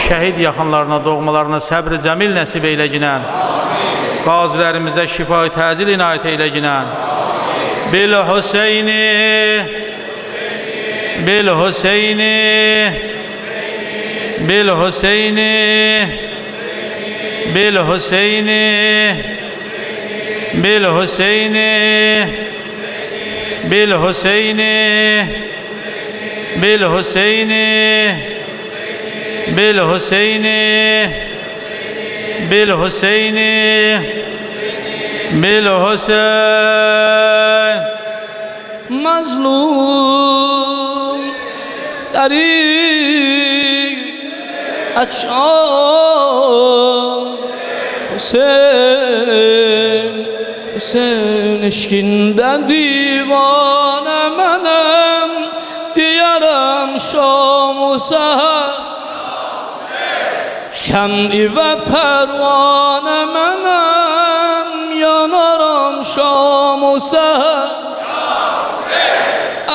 Şəhid yaxınlarına, doğmalarına səbr-i cəmil nəsib eyləginən. Qazilərimizə şifa-i təcil inayət eyləginən. Bil Hüseyni, bil Hüseyni, bil Hüseyni, bil Hüseyni, bil Hüseyni, bil Hüseyni, bil Hüseyni, bil Hüseyni, بالحسين بالحسين مظلوم دری açan Hüseyin Hüseyin eşkinden divane menem diyarım Şam-ı seher şem-i ve pervane menem yanarım Şam-ı seher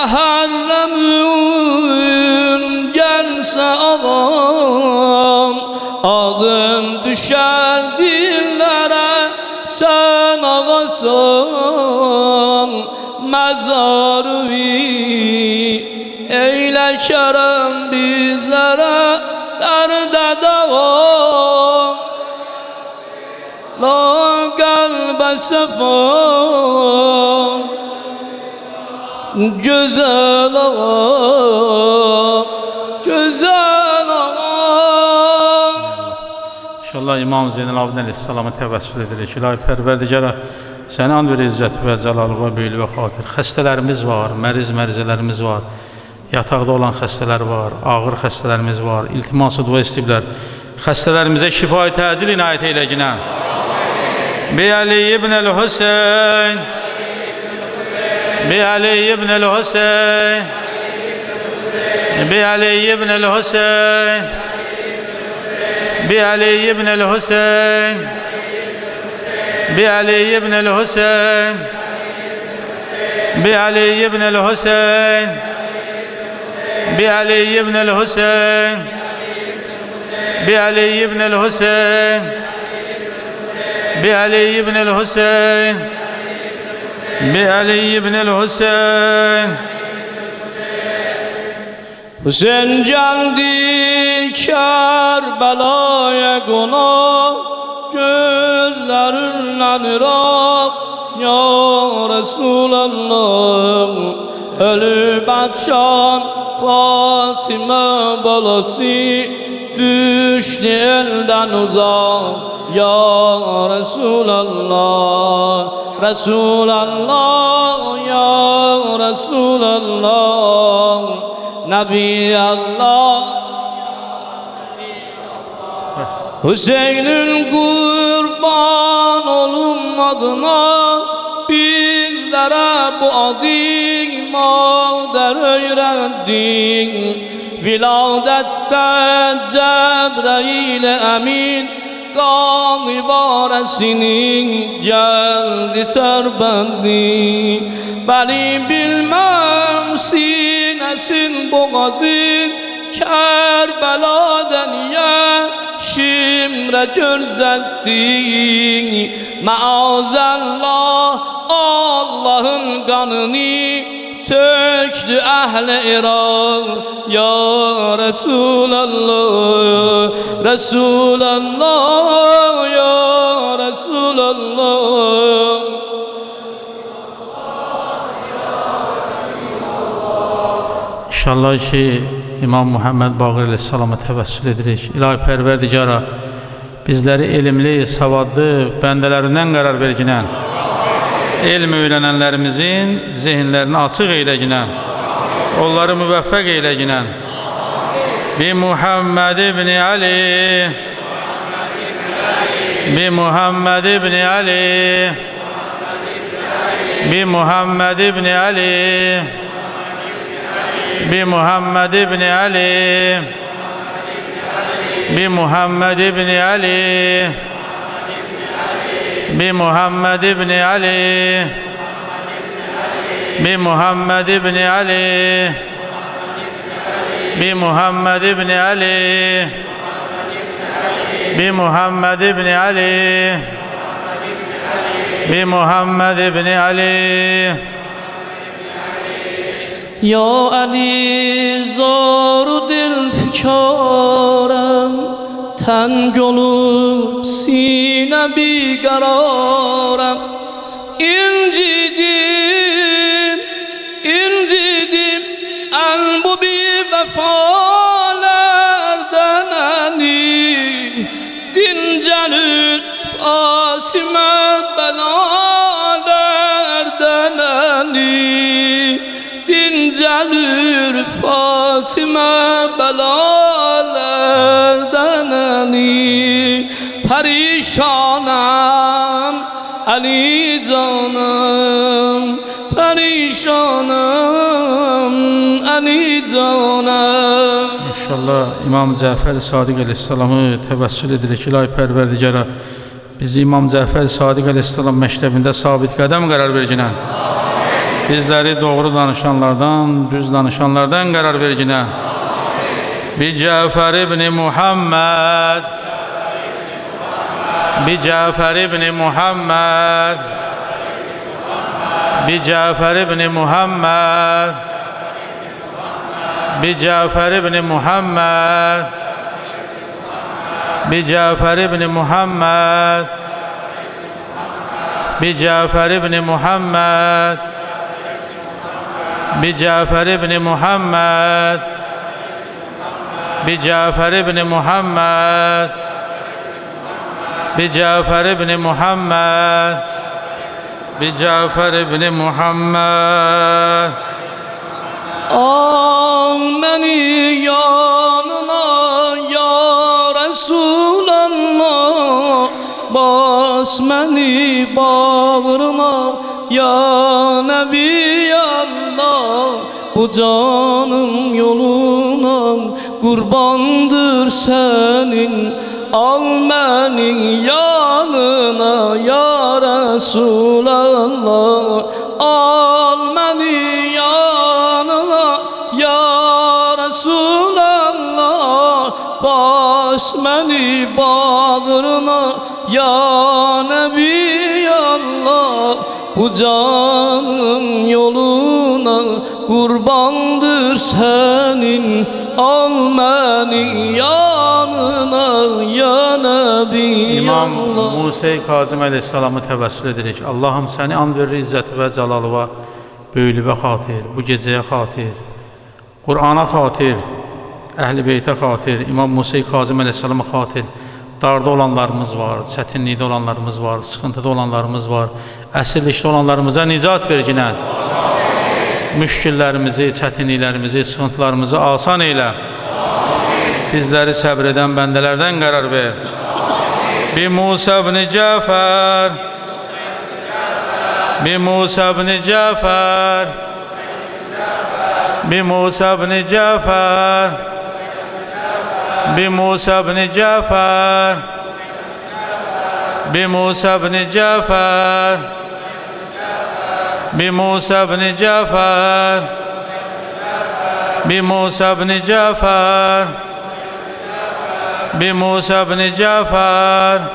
Ahərrəmün gelse ağam adım düşer dillere sen ağasan mezarı eyle kerem bizlere derde devam la kalbe sefa güzel ağam güzel ağam. İnşallah İmam Zeynel Abidin Aleyhisselam'a təvəssül edirik. İlahi Pərverdigara sənə and verir izzət və cəlalığa, büyülüyə xatir. Xəstələrimiz var, mərizələrimiz var, yataqda olan xəstələr var, ağır xəstələrimiz var, iltiması dua istəyiblər. Xəstələrimizə şifayı təcil inayət eyləginə. Bi Ali ibn el-Hüseyin بعلي بن الحسين بعلي بن الحسين بعلي بن الحسين بعلي بن الحسين بعلي بن الحسين بعلي بن الحسين بعلي بن الحسين بعلي بن الحسين بعلي بن الحسين Hüseyin geldi Kerbela'ya konak gözlerinden Irak ya Resulallah ölü batşan Fatime balası düştü elden uzak ya Resulallah Resulallah ya Resulallah Nabi Allah Hüseyin'in kurban olunmadığına bizlere bu adı mader öğrendin Viladette Cebrail emin kan ibaresinin geldi terbendi Beni bilmem sinesin boğazın Kerbela'da niye şimre görzettin Maazallah Allah'ın kanını töktü ehl-i Irak ya Resulallah Resulallah ya Resulallah İnşallah ki İmam Muhammed Baqir Aleyhisselam'a təvəssül edirik. İlahi Pərverdigara bizləri elmli, savadlı bəndələrindən qərar verginən elm öyrənənlərimizin zihinlərini açıq eyləginən onları müvəffəq eyləginən bi Muhammed ibn Ali bi Muhammed ibn Ali bi Muhammed ibn Ali بمحمد بن علي بمحمد بن علي بمحمد بن علي بمحمد بن علي بمحمد بن علي بمحمد بن علي بمحمد بن علي Ya Ali zor dil fikarem Teng olup sine biqararem İncidim en bu bir vefalerden Ali Dincelüm Ali dincelir Fatime belalerden Ali perişanım Ali canım perişanım Ali canım. İnşallah İmam Cəfər Sadiq Aleyhisselamı təvəssül edirik ilahi Pərverdigara. Bizi İmam Cəfər Sadiq Aleyhisselam məktəbində sabit qədəm qərar verginə. Bizləri doğru danışanlardan, düz danışanlardan qərar verginə. Bi Cəfər ibn Muhammed, bi Cəfər ibn Muhammed, bi Cəfər ibn Muhammed, bi Cəfər ibn Muhammed, bi Cəfər ibn Muhammed, bi Cəfər ibn Muhammed, bi Cəfər ibn Muhammed, bi Cəfər ibn Muhammed, bi Cəfər ibn Muhammed, bi Cəfər ibn Muhammed. Al beni yanına ya Resulallah, bas beni bağrına ya Nebi Allah. Bu canım yoluna kurbandır senin, al beni yanına ya Resulallah. Al beni yanına ya Resulallah, bas beni bağrına ya Nebi Allah. Bu canım yoluna kurbandır senin, al beni yanına ya Nebi İmam Allah. Musa Kazım Aleyhisselamı təvəssül edirik. Allahım səni and verir izzəti və cəlalıva, böylüvə xatir, bu gecəyə xatir, Qur'ana xatir, Əhl-i Beytə xatir, İmam Musa Kazım Aleyhisselama xatir. Darda olanlarımız var, çətinlikdə olanlarımız var, sıxıntıda olanlarımız var, əsirlikdə olanlarımıza nicat verginən. Müşkillərimizi, çətinliklərimizi, sıxıntılarımızı asan eylə. Bizləri səbr edən bəndələrdən qərar ver. Bi Musa ibn Cəfər, bi Musa ibn Cəfər, bi Musa ibn Cəfər, bi Musa ibn Cəfər, bi Musa ibn Cəfər, bi Musa ibn Cəfər, bi Musa ibn Cəfər, bi Musa ibn Cəfər,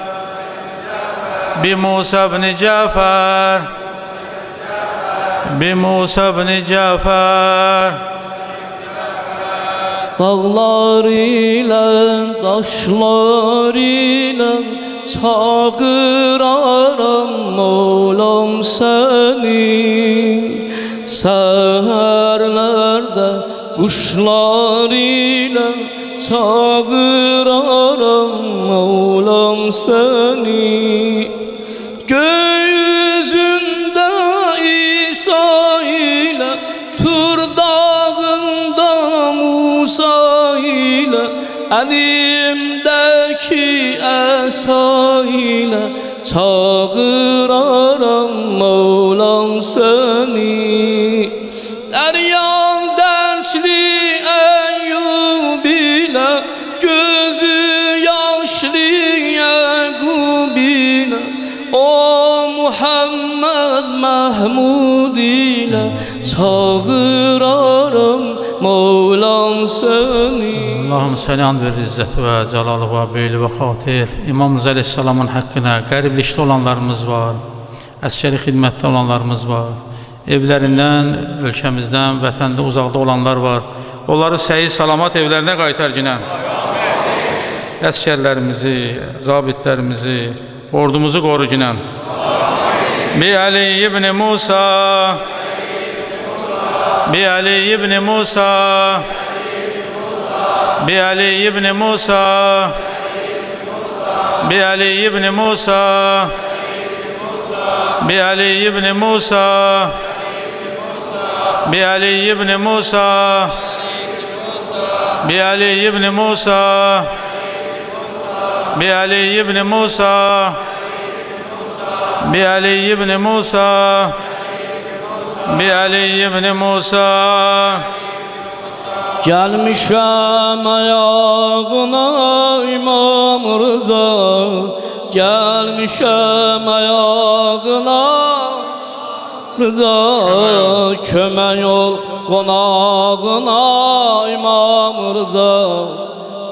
bi Musa ibn Cəfər, bi Musa ibn Cəfər. Dağlar ilə, daşlar ilə çağıraram Mevlam səni. Səhərlərdə quşlar ilə çağıraram Mevlam səni. Gökyüzündə İsa ilə, Tur dağında Musa ilə, əlimdəki əsa ilə çağıraram Mevlam səni. Dəryan dərsli Əyyub ilə, gözü yaşlı Yəqub ilə, o Muhammed Mahmud ilə çağıraram Mevlam səni. Allahım səni and verir izzəti və cəlalıva, böylüvə xatir. İmamımız Aleyhisselamın haqqına qəriblikdə olanlarımız var, əskəri xidmətdə olanlarımız var, evlərindən, ölkəmizdən, vətəndə uzaqda olanlar var. Onları səhi salamat evlərinə qaytar ginən. Əskərlərimizi, zabitlərimizi, ordumuzu qoru ginən. Bi Ali ibn Musa, bi Ali ibn Musa, bi Ali ibn Musa, bi Ali ibn Musa, bi Ali ibn Musa, بعلي بن موسى بعلي بن موسى بعلي بن موسى بعلي بن موسى بعلي بن موسى Gelmişem ayağına İmam Rıza, gelmişem ayağına Rıza, kömen ol konağına İmam Rıza,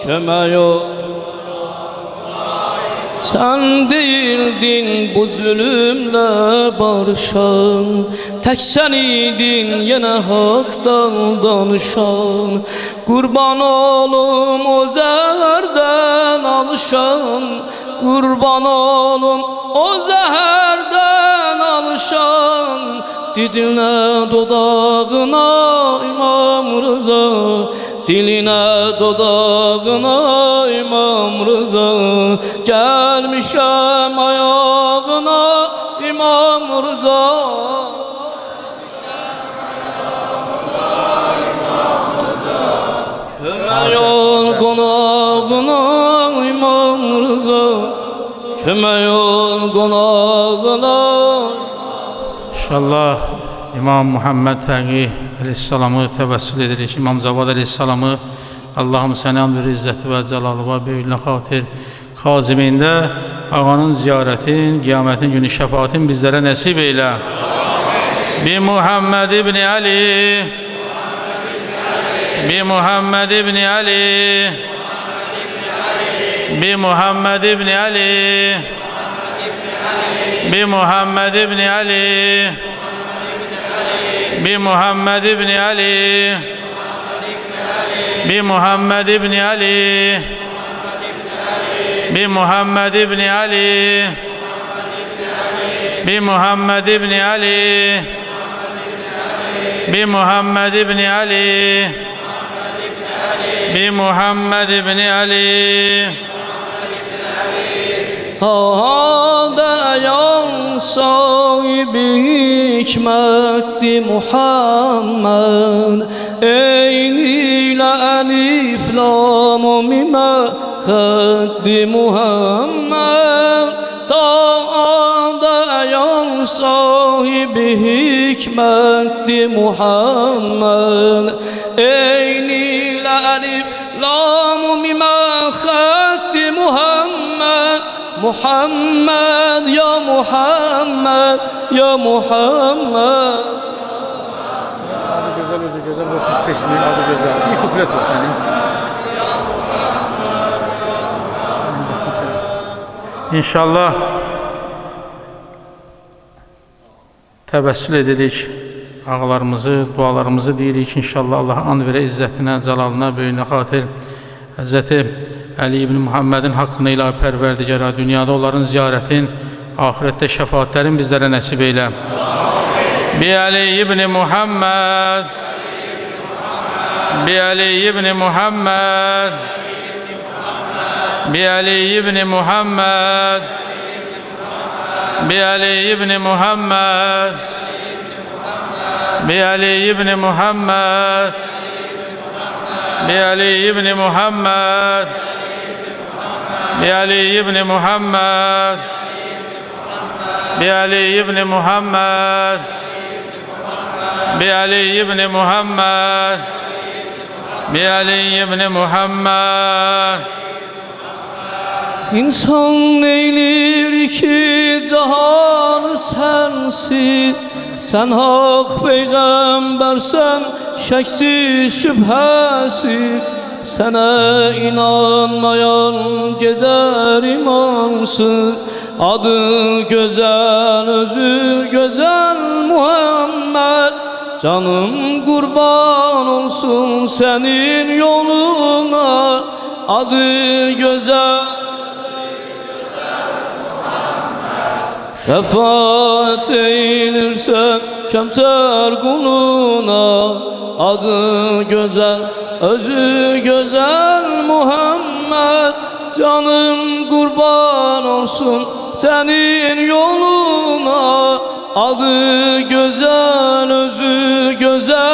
kömen ol. Sen değildin bu zulümle barışan, tek sen idin yine haktan danışan. Kurban olum o zehirden alışan, kurban olum o zehirden alışan. Diline dodağına İmam Rıza, diline dodağına İmam Rıza, gelmişem ayağına İmam Rıza. Köme yol konağına İmam Rıza, köme yol konağına. İnşallah İmam Muhammed Təqi Aleyhisselam'ı təvəssül edirik. İmam Zavad Aleyhisselam'ı Allah'ım səni andır izzəti və cəlalı və böyülünə xatir Kazimində ağanın ziyaretin, kıyametin günü şefaatin bizlere nasip eyle. Bi Muhammed ibn Ali, bi Muhammed ibn Ali, bi Muhammed ibn Ali, bi Muhammed ibn Ali, bi Muhammed ibn Ali, bi Muhammed ibn Ali, bi Muhammed ibn Ali, bi Muhammed ibn Ali, bi Muhammed ibn Ali, bi Muhammed ibn Ali. Taha'da yan sahibi hikmetti Muhammed, eyniyle elif lam mime haddi Muhammed. Taha'da yan sahibi hikmetti Muhammed, eyniyle elif lam mime haddi Muhammed. Muhammed ya Muhammed ya Muhammed. Adı güzel, özü güzel, boşmuş peşini, adı güzel. Bir kuplet yok yani. İnşallah təvəssül edirik ağalarımızı, dualarımızı deyirik. İnşallah Allah and verə izzətinə, cəlalına, böyüyünə xatir. Həzrəti Ali ibn Muhammed'in hakkını ilahi pərverdigara, dünyada onların ziyaretin, ahirette şefaatlerin bizlere nasip eyle. Bi Ali ibn Muhammed, bi Ali ibn Muhammed, bi Ali ibn Muhammed, bi Ali ibn Muhammed, bi Ali ibn Muhammed, bi Ali ibn Muhammed, bi Ali ibn Muhammed, bi Ali ibn Muhammed, bi Ali ibn Muhammed, bi Ali ibn Muhammed. İnsan neylir ki cahanı sensin, sen hak peygambersen şeksiz şüphesiz. Sana inanmayan gider imansız. Adı güzel, özü güzel Muhammed. Canım kurban olsun senin yoluna. Adı güzel, şefaat eylirsen kemter kuluna. Adı güzel, özü güzel Muhammed. Canım kurban olsun senin yoluna. Adı güzel, özü güzel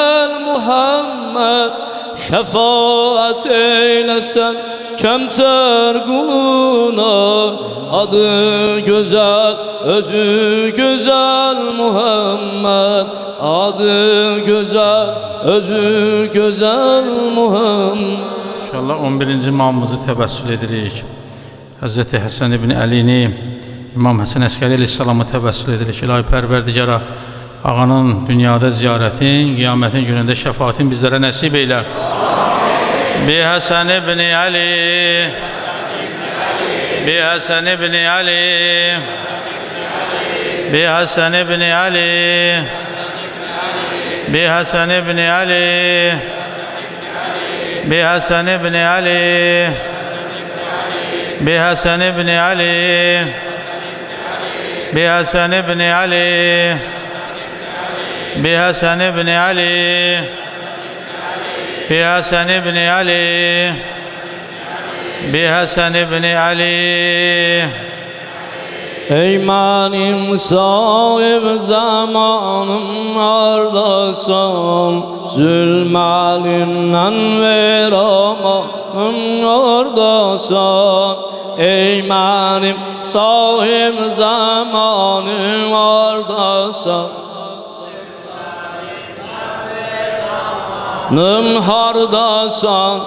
şefaat eylesen kemter kuluna. Adı güzel, özü güzel Muhammed. Adı güzel, özü güzel Muhammed. İnşallah 11. imamımızı təbəssül edirik. Hz. Həsən ibn Əlini, İmam Həsən Əskəri əleyhissalamı təbəssül edirik. İlahi Pərverdigara, ağanın dünyada ziyarətin, qiyamətin günündə şəfaatin bizlərə nəsib eylə. Bi Həsən ibn Əli, bi Həsən ibn Əli, bi Həsən ibn Əli, bi Həsən ibn Əli, bi Həsən ibn Əli, bi Həsən ibn Əli, bi Həsən ibn Əli, bi Həsən ibn Əli, bi Həsən ibn Əli, bi Həsən ibn Əli. Ey mənim sahib zamanım hardasan, zülməlindən ver amanım hardasan. Ey mənim sahib zamanım hardasan, hardasan.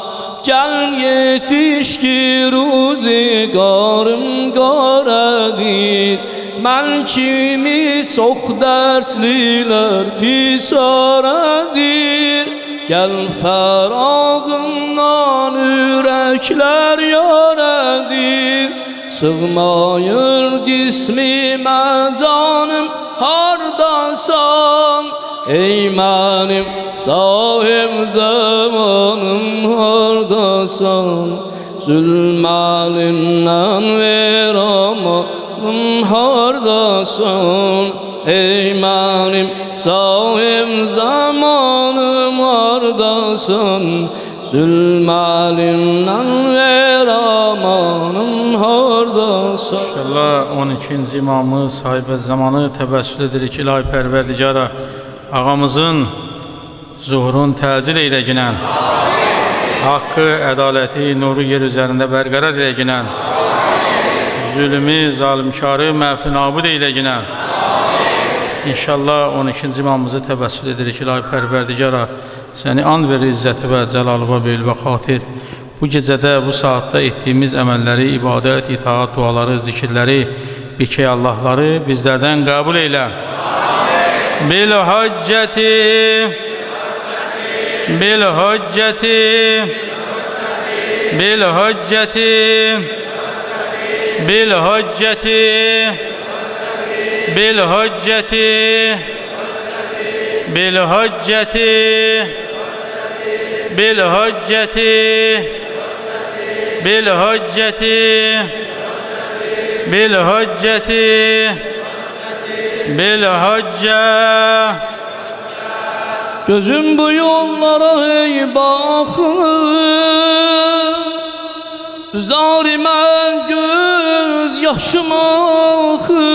Gel yetiş ki ruzigarım qaredir. Mən kimi çox dərdlilər biçarədir. Gel fərağından ürəklər yarədir. Sığmayır cismimə canım hardasan. Ey mənim sahib zamanım hardasan, zülməlindən ver amanım hardasan. Ey mənim sahib zamanım hardasan, zülməlindən ver amanım hardasan. İnşallah 12. imamı sahibə zamanı təbəssül edirik. İlahi Pərverdigara, ağamızın zuhurun təzil eyləginən, haqqı, ədaləti, nuru yer üzərində bərqərar eyləginən, zülmü, zalimkarı məfi nabud eyləginən. İnşallah 12. imamımızı təbəssül edirik. İlahi Pərverdigara, səni an verir izzəti və cəlalı və beyl və xatir. Bu gecədə, bu saatda etdiyimiz əməlləri, ibadət, itaat, duaları, zikirləri, bikey Allahları bizlərdən qəbul eylə. Bil hücceti, bil hücceti, bil hücceti, bil hücceti, bil hücceti, bil hücceti, bil hücceti, bil hücceti, bil hücceti, bil hücce. Gözüm bu yollara ey bakır, üzerime göz yaşım akır.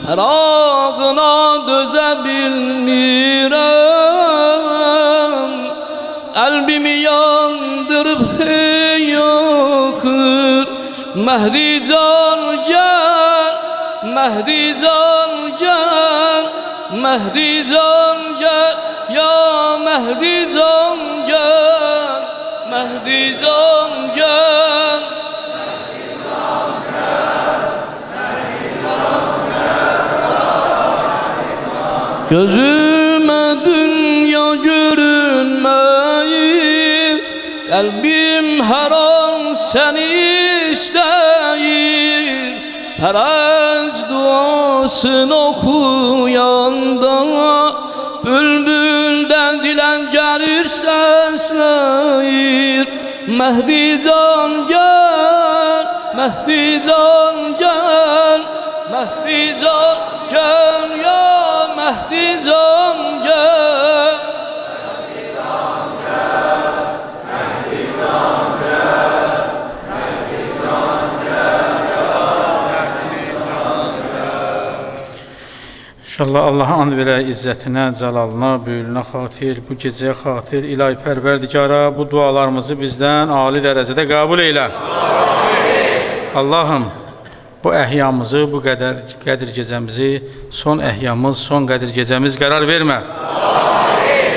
Fərağına dözə bilmirəm, qəlbimi yandırıb hey yaxır. Mehdi can gel, Mehdi can gel, Mehdi can gel, ya Mehdi can gel, Mehdi can gel. Gözüme dünya görünmeyir, kalbim her an seni isteyir. Perez duasını okuyanda, bülbülden dilen gelir sesleyir. Mehdi can gel, Mehdi can gel, Mehdi can gel, ya Mehdi can gel. Mehdi can gel, Mehdi can gel, Mehdi can gel, ya Mehdi can gel. İnşallah Allah'a and verək izzətinə, cəlalına, böyülünə xatir, bu gecəyə xatir, ilahi pərverdigara bu dualarımızı bizdən ali dərəcədə qəbul eylə. Allahım, bu əhyamızı, bu qədir gecəmizi, son əhyamız, son qədir gecəmiz qərar vermə.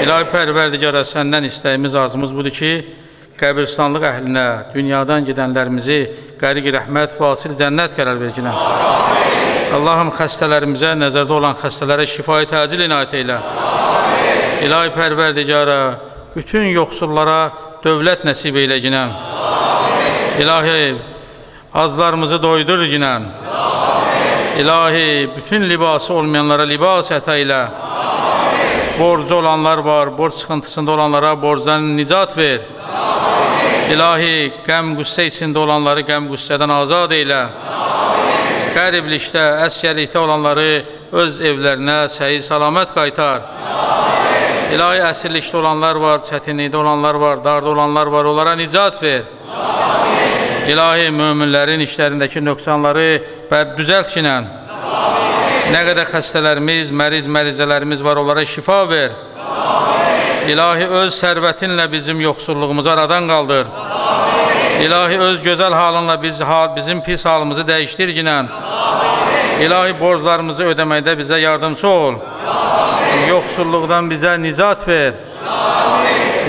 İlahi pərverdigara, səndən istəyimiz, arzumuz budur ki, qəbirstanlıq əhlinə, dünyadan gedənlərimizi qəriq rəhmət, vasil cənnət qərar verginə. Allahım, xəstələrimizə, nəzərdə olan xəstələrə şifayı təcil inayət eylə. İlahi pərverdigara, bütün yoxsullara dövlət nəsib eyləginə. İlahi, azlarımızı doydur ginən. İlahi, bütün libası olmayanlara libas əta ilə. Borcu olanlar var, borc sıxıntısında olanlara borcdan nicat ver. İlahi, qəm-qüssə içində olanları qəm-qüssədən azad eylə. Qəriblikdə, əskərlikdə olanları öz evlərinə səyi salamət qaytar. İlahi, əsirlikdə olanlar var, çətinlikdə olanlar var, darda olanlar var, onlara nicat ver. İlahi, möminlərin işlərindəki nöqsanları düzəlt kinən. Nə qədər xəstələrimiz, mərizələrimiz var, onlara şifa ver. İlahi, öz sərvətinlə bizim yoxsulluğumuzu aradan qaldır. İlahi, öz gözəl halınla bizim pis halımızı dəyişdir ginən. İlahi, borclarımızı ödəməkdə bizə yardımcı ol. Yoxsulluqdan bizə nicat ver.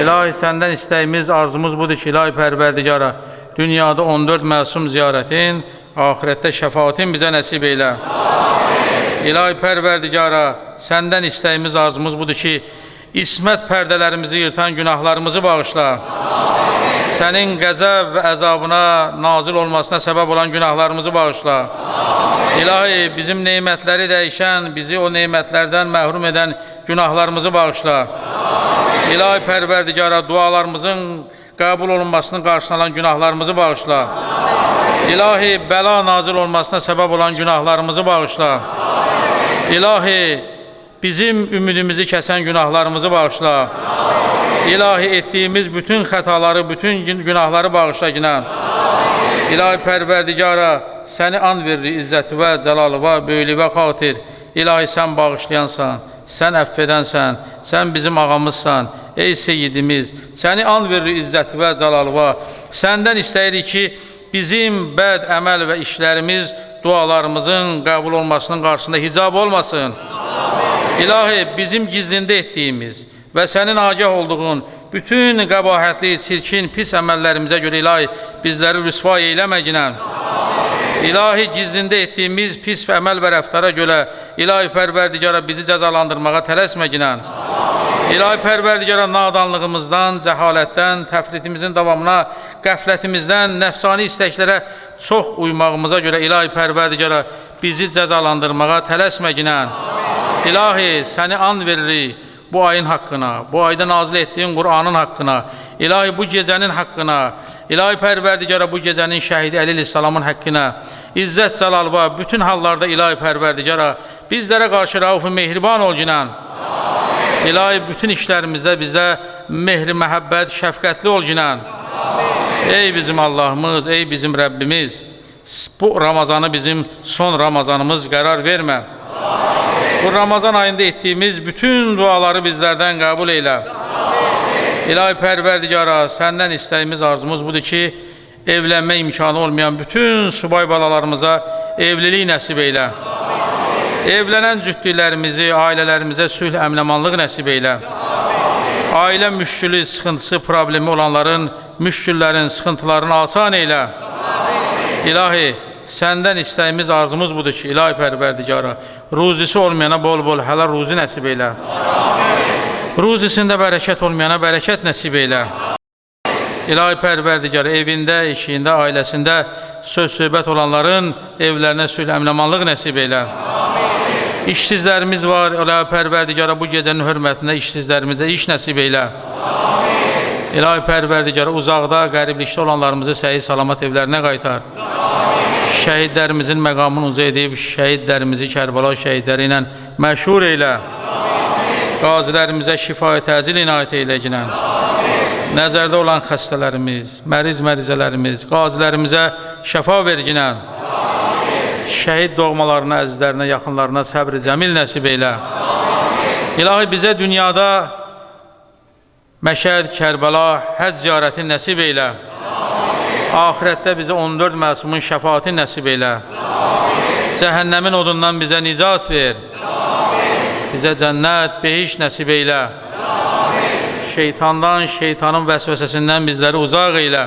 İlahi, səndən istəyimiz, arzumuz budur ki, ilahi pərverdigara, dünyada 14 məsum ziyarətin, ahirətdə şəfaatin bizə nəsib eylə. İlahi pərverdigara, səndən istəyimiz, arzumuz budur ki, İsmət pərdələrimizi yırtan günahlarımızı bağışla. Sənin qəzəb və əzabına nazil olmasına səbəb olan günahlarımızı bağışla. İlahi, bizim neymətləri dəyişən, bizi o neymətlərdən məhrum edən günahlarımızı bağışla. İlahi pərverdigara, dualarımızın qəbul olunmasının qarşısına alan günahlarımızı bağışla. İlahi, bəla nazil olmasına səbəb olan günahlarımızı bağışla. İlahi, bizim ümidimizi kəsən günahlarımızı bağışla. İlahi, etdiyimiz bütün xətaları, bütün günahları bağışla ginən. İlahi pərverdigara, səni and verir izzəti və cəlalı və böyülü və xatir. İlahi, sən bağışlayansan, sən əff edənsən, sən bizim ağamızsan, ey seyyidimiz, səni and verir izzəti və cəlalı və səndən istəyirik ki, bizim bəd əməl və işlərimiz dualarımızın qəbul olmasının qarşısında hicab olmasın. İlahi, bizim gizlində etdiyimiz və sənin agah olduğun bütün qəbahətli, çirkin, pis əməllərimizə görə ilahi bizləri rüsva eyləmə ginən. İlahi, gizlində etdiyimiz pis əməl və rəftara görə ilahi pərverdigara bizi cəzalandırmağa tələsmə ginən. İlahi pərverdigara, nadanlığımızdan, cəhalətdən, təfritimizin davamına, qəflətimizdən, nəfsani istəklərə çox uymağımıza görə ilahi pərverdigara bizi cəzalandırmağa tələsmə ginən. İlahi, səni and veririk bu ayın haqqına, bu ayda nazil etdiyin Qur'anın haqqına, İlahi, bu gecənin haqqına, İlahi pərverdigara, bu gecənin şəhidi Əleyhisselamın haqqına, İzzət Cəlal və bütün hallarda İlahi pərverdigara, bizlərə qarşı rauf-u mehriban ol ginən. İlahi, bütün işlərimizdə bizə mehri, məhəbbət, şəfqətli ol ginən. Ey bizim Allahımız, ey bizim Rəbbimiz, bu Ramazanı bizim son Ramazanımız qərar vermə. Bu Ramazan ayında etdiyimiz bütün duaları bizlərdən qəbul eylə. İlahi pərverdigara, səndən istəyimiz, arzumuz budur ki, evlənmə imkanı olmayan bütün subay balalarımıza evlilik nəsib eylə. Evlənən cütlüklərimizi, ailələrimizə sülh, əmnəmanlıq nəsib eylə. Ailə müşkülü, sıxıntısı, problemi olanların, müşküllərin, sıxıntılarını asan eylə. İlahi, səndən istəyimiz, arzumuz budur ki, ilahi pərverdigara, ruzisi olmayana bol-bol halal ruzi nəsib eylə. Ruzisində bərəkət olmayana bərəkət nəsib eylə. İlahi pərverdigara, evində, işində, ailəsində söz-söhbət olanların evlərinə sülh, əmnəmanlıq nəsib eylə. İşsizlərimiz var, ilahi pərverdigara, bu gecənin hörmətində işsizlərimizə iş nəsib eylə. İlahi pərverdigara, uzaqda, qəriblikdə olanlarımızı səhi salamat evlərinə qaytar. Şəhidlərimizin məqamını uca edib, şəhidlərimizi Kərbəla şəhidləri ilə məşhur eylə. Qazilərimizə şifayət təcil inayət eylə ginən. Nəzərdə olan xəstələrimiz, mərizələrimiz, qazilərimizə şəfa ver ginən. Şəhid doğmalarına, əzizlərinə, yaxınlarına səbr-i cəmil nəsib eylə. İlahi bizə dünyada Məşəd, Kərbəla, həcc ziyarəti nəsib eylə. Ahirətdə bizə 14 məsumun şəfaati nəsib eylə. Cəhənnəmin odundan bizə nicat ver. Bizə cənnət, behiş nəsib eylə. Şeytandan, şeytanın vəsvəsəsindən bizləri uzaq eylə.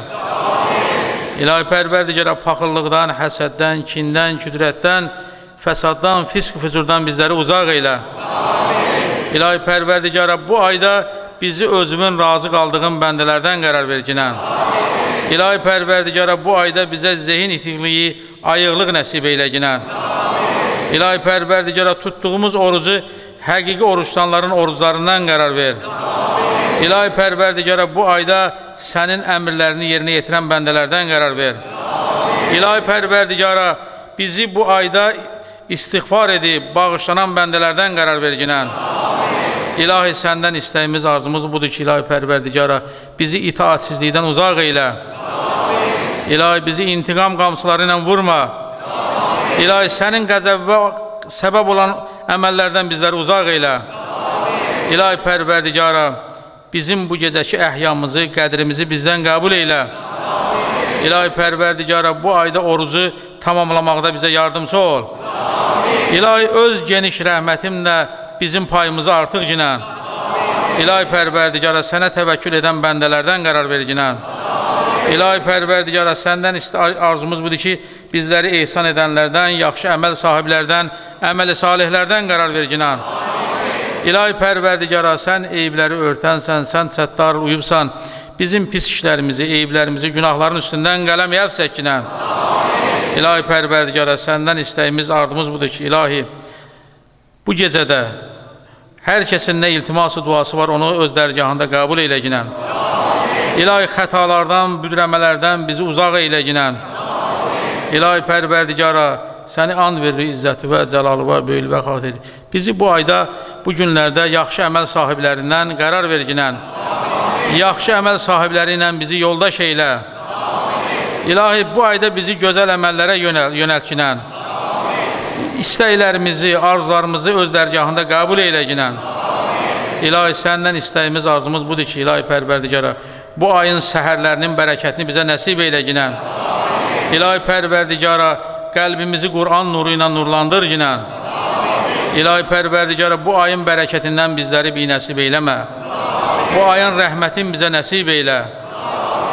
İlahi Pərverdigara paxıllıqdan, həsəddən, kindən, küdrətdən, fəsaddan, fisq-fücurdan bizləri uzaq eylə. İlahi Pərverdigara bu ayda bizi özümün razı qaldığım bəndələrdən qərar verginən. İlahi Pərverdigara bu ayda bizə zehin itikliyi, ayıqlıq nəsib eyləginən. İlahi Pərverdigara tutduğumuz orucu həqiqi oruçlanların oruclarından qərar ver. İlahi Pərverdigara bu ayda sənin əmrlərini yerinə yetirən bəndələrdən qərar ver. İlahi Pərverdigara bizi bu ayda istiğfar edib, bağışlanan bəndələrdən qərar verginən. İlahi səndən istəyimiz, arzumuz budur ki, İlahi Pərverdigara bizi itaatsizlikdən uzaq eylə. İlahi bizi intiqam qamçıları ilə vurma. İlahi sənin qəzəbə səbəb olan əməllərdən bizləri uzaq eylə. İlahi Pərverdigara bizim bu gecəki əhyamızı, qədrimizi bizdən qəbul eylə. İlahi Pərverdigara bu ayda orucu tamamlamaqda bizə yardımcı ol. İlahi öz geniş rəhmətimlə bizim payımızı artıq ginən. İlahi Pərverdigara sənə təvəkkül edən bəndələrdən qərar verginən. İlahi Pərverdigara səndən arzumuz budur ki, bizləri ehsan edənlərdən, yaxşı əməl sahiblərdən, əməl-i salihlərdən qərar verginən. İlahi Pərverdigara sən eyibləri örtənsən, sən səttar uyubsan, bizim pis işlərimizi, eyiblərimizi günahların üstündən qələm yəb çəkinən. İlahi Pərverdigara səndən istəyimiz, ardımız budur ki, İlahi bu gecədə hər kəsin nə iltiması duası var, onu öz dərgahında qəbul eyləginən. İlahi xətalardan, büdrəmələrdən bizi uzaq eyləginən. İlahi Pərverdigara səni and verir izzəti və cəlalı və böyül və xatir. Bizi bu ayda, bu günlərdə yaxşı əməl sahiblərindən qərar verginən. Yaxşı əməl sahibləri ilə bizi yoldaş eylə. İlahi bu ayda bizi gözəl əməllərə yönəlkinən. İstəklərimizi, arzularımızı öz dərgahında qəbul eyləginən. İlahi səndən istəyimiz, arzumuz budur ki, İlahi Pərverdigara bu ayın səhərlərinin bərəkətini bizə nəsib eyləginən. İlahi Pərverdigara qəlbimizi Qur'an nuru ilə nurlandır ginən. İlahi Pərverdigara bu ayın bərəkətindən bizləri binəsib eyləmə. Bu ayın rəhmətin bizə nəsib eylə.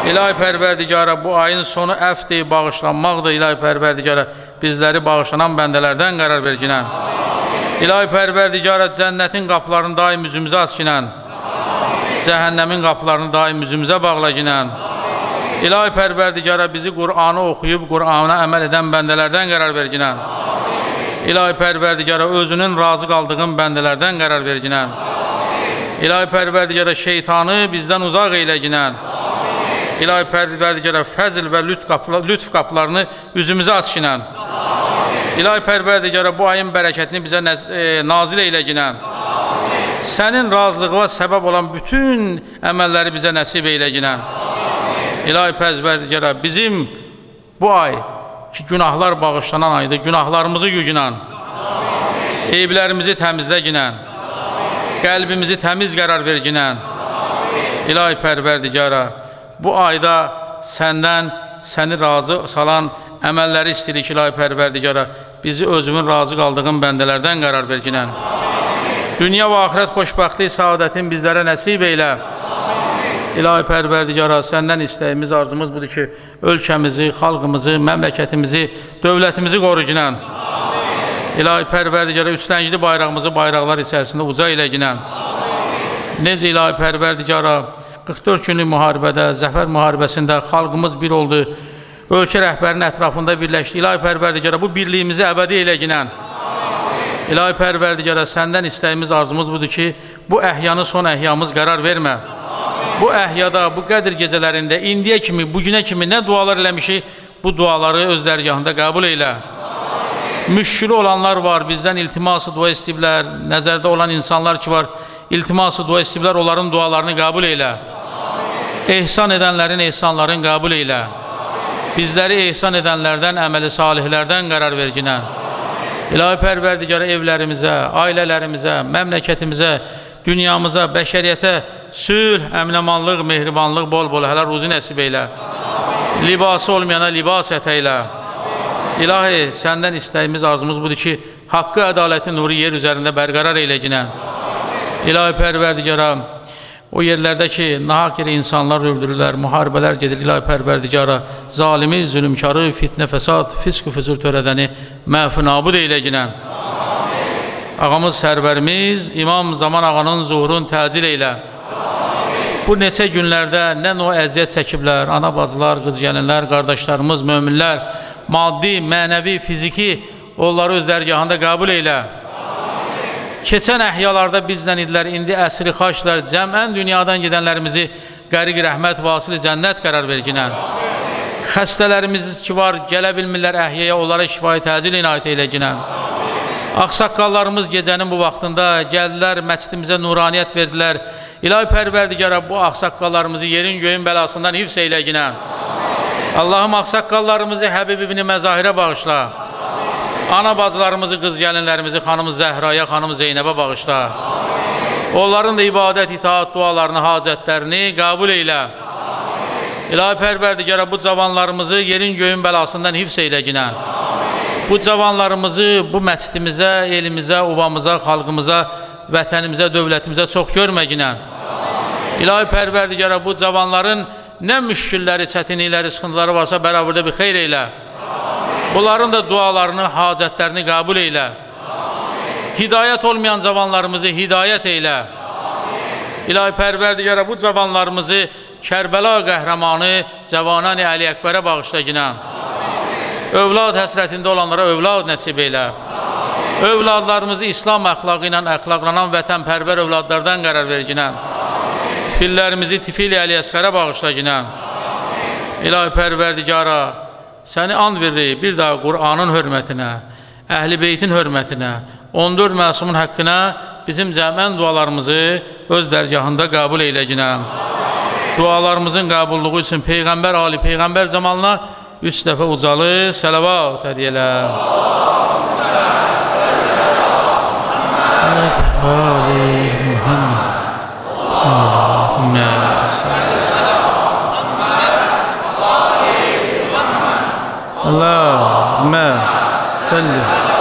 İlahi Pərverdigara bu ayın sonu əfdir, bağışlanmaqdır. İlahi Pərverdigara bizləri bağışlanan bəndələrdən qərar verginən. İlahi Pərverdigara cənnətin qapılarını daim üzümüzə açginən. Cəhənnəmin qapılarını daim üzümüzə bağlaginən. İlahi Pərverdigara bizi Qur'anı oxuyub, Qur'ana əməl edən bəndələrdən qərar verginən. İlahi Pərverdigara özünün razı qaldığın bəndələrdən qərar verginən. İlahi Pərverdigara şeytanı bizdən uzaq eyləginən. İlahi Pərverdigara fəzl və lütf qapılarını üzümüzə açginən. İlahi Pərverdigara bu ayın bərəkətini bizə nazil eyləginən. Sənin razılığına səbəb olan bütün əməlləri bizə nəsib eyləginən. İlahi Pərverdigara bizim bu ay ki, günahlar bağışlanan ayda günahlarımızı yüginən, eyiblərimizi təmizləginən, qəlbimizi təmiz qərar verginən. İlahi Pərverdigara bu ayda səndən, səni razı salan əməlləri istəyirik. İlahi Pərverdigara bizi özümün razı qaldığım bəndələrdən qərar verginən. Dünya və axirət xoşbəxtlik, saadətin bizlərə nəsib eylə. İlahi Pərverdigara səndən istəyimiz, arzumuz budur ki, ölkəmizi, xalqımızı, məmləkətimizi, dövlətimizi qoruginən. İlahi Pərverdigara üstəngili bayrağımızı bayraqlar içərisində uca eyləginən. Necə İlahi Pərverdigara 44 günlük müharibədə, zəfər müharibəsində xalqımız bir oldu, ölkə rəhbərinin ətrafında birləşdi. İlahi Pərverdigara bu birliyimizi əbədi eyləginən. İlahi Pərverdigara səndən istəyimiz, arzumuz budur ki, bu əhyanı son əhyamız qərar vermə. Bu əhyada, bu qədir gecələrində, indiyə kimi, bugünə kimi nə dualar eləmişik, bu duaları öz dərgahında qəbul eylə. Müşkülü olanlar var, bizdən iltiması dua istəyiblər, nəzərdə olan insanlar ki var, iltiması dua istəyiblər, onların dualarını qəbul eylə. Ehsan edənlərin ehsanlarını qəbul eylə. bizləri ehsan edənlərdən, əməli salihlərdən qərar verginən. İlahi Pərverdigara evlərimizə, ailələrimizə, məmləkətimizə, dünyamıza, bəşəriyyətə sülh, əminəmanlıq, mehribanlıq, bol-bol hələ ruzi nəsib eylə. Libası olmayana libas ət eylə. İlahi, səndən istəyimiz, arzumuz budur ki, haqqı, ədalətin nuru yer üzərində bərqərar eyləginən. İlahi Pərverdigara, o yerlərdə ki, nahaq yeri insanlar öldürürlər, müharibələr gedir, İlahi Pərverdigara, zalimi, zülümkarı, fitnə, fəsad, fisq-ü füzur törədəni məfi nabud eyləginən. Ağamız, sərvərimiz, İmam Zaman ağanın zuhurun təcil eylə. Bu neçə günlərdə nə o əziyyət çəkiblər, ana bacılar, qız gəlinlər, qardaşlarımız, möminlər, maddi, mənəvi, fiziki, onları öz dərgahında qəbul eylə. Keçən əhyalarda bizdən idilər, indi əsri xaşlar, cəmən dünyadan gedənlərimizi qəriq rəhmət vasili cənnət qərar verginən. Xəstələrimiz ki var, gələ bilmirlər əhyəyə, onlara şifayi təcil inayət eyləginən. Ağsaqqallarımız gecənin bu vaxtında gəldilər, məscidimizə nuraniyyət verdilər. İlahi Pərverdigara, bu ağsaqqallarımızı yerin göyün bəlasından hifz eyləginən. Allahım, ağsaqqallarımızı Həbib ibn Məzahirə bağışla. Ana bacılarımızı, qız gəlinlərimizi xanımız Zəhraya, xanımız Zeynəbə bağışla. Onların da ibadət, itaat, dualarını, hacətlərini qəbul eylə. İlahi Pərverdigara, bu cavanlarımızı yerin göyün bəlasından hifz eyləginən. Bu cavanlarımızı bu məscidimizə, elimizə, obamıza, xalqımıza, vətənimizə, dövlətimizə çox görməginən. İlahi Pərverdigara, bu cavanların nə müşkülləri, çətinlikləri, sıxıntıları varsa bərabərdə bir xeyr eylə. Bunların da dualarını, hacətlərini qəbul eylə. Hidayət olmayan cavanlarımızı hidayət eylə. İlahi Pərverdigara, bu cavanlarımızı Kərbəla qəhrəmanı Cəvanani Əli Əkbərə bağışlaginən. Övlad həsrətində olanlara övlad nəsib eylə. Övladlarımızı İslam əxlaqı ilə əxlaqlanan vətənpərvər övladlardan qərar verginən. Fillərimizi Tifil Əli Əsqərə bağışlaginən. İlahi Pərverdigara, səni and veririk bir daha Qur'anın hörmətinə, Əhl-i Beytin hörmətinə, 14 məsumun haqqına bizim cəmən dualarımızı öz dərgahında qəbul eyləginən. Dualarımızın qəbulluğu üçün Peyğəmbər, Ali Peyğəmbər zamanına 3 dəfə ucalı sələvatədiyələ. Ali Muhammed Allahümme Allahümme salli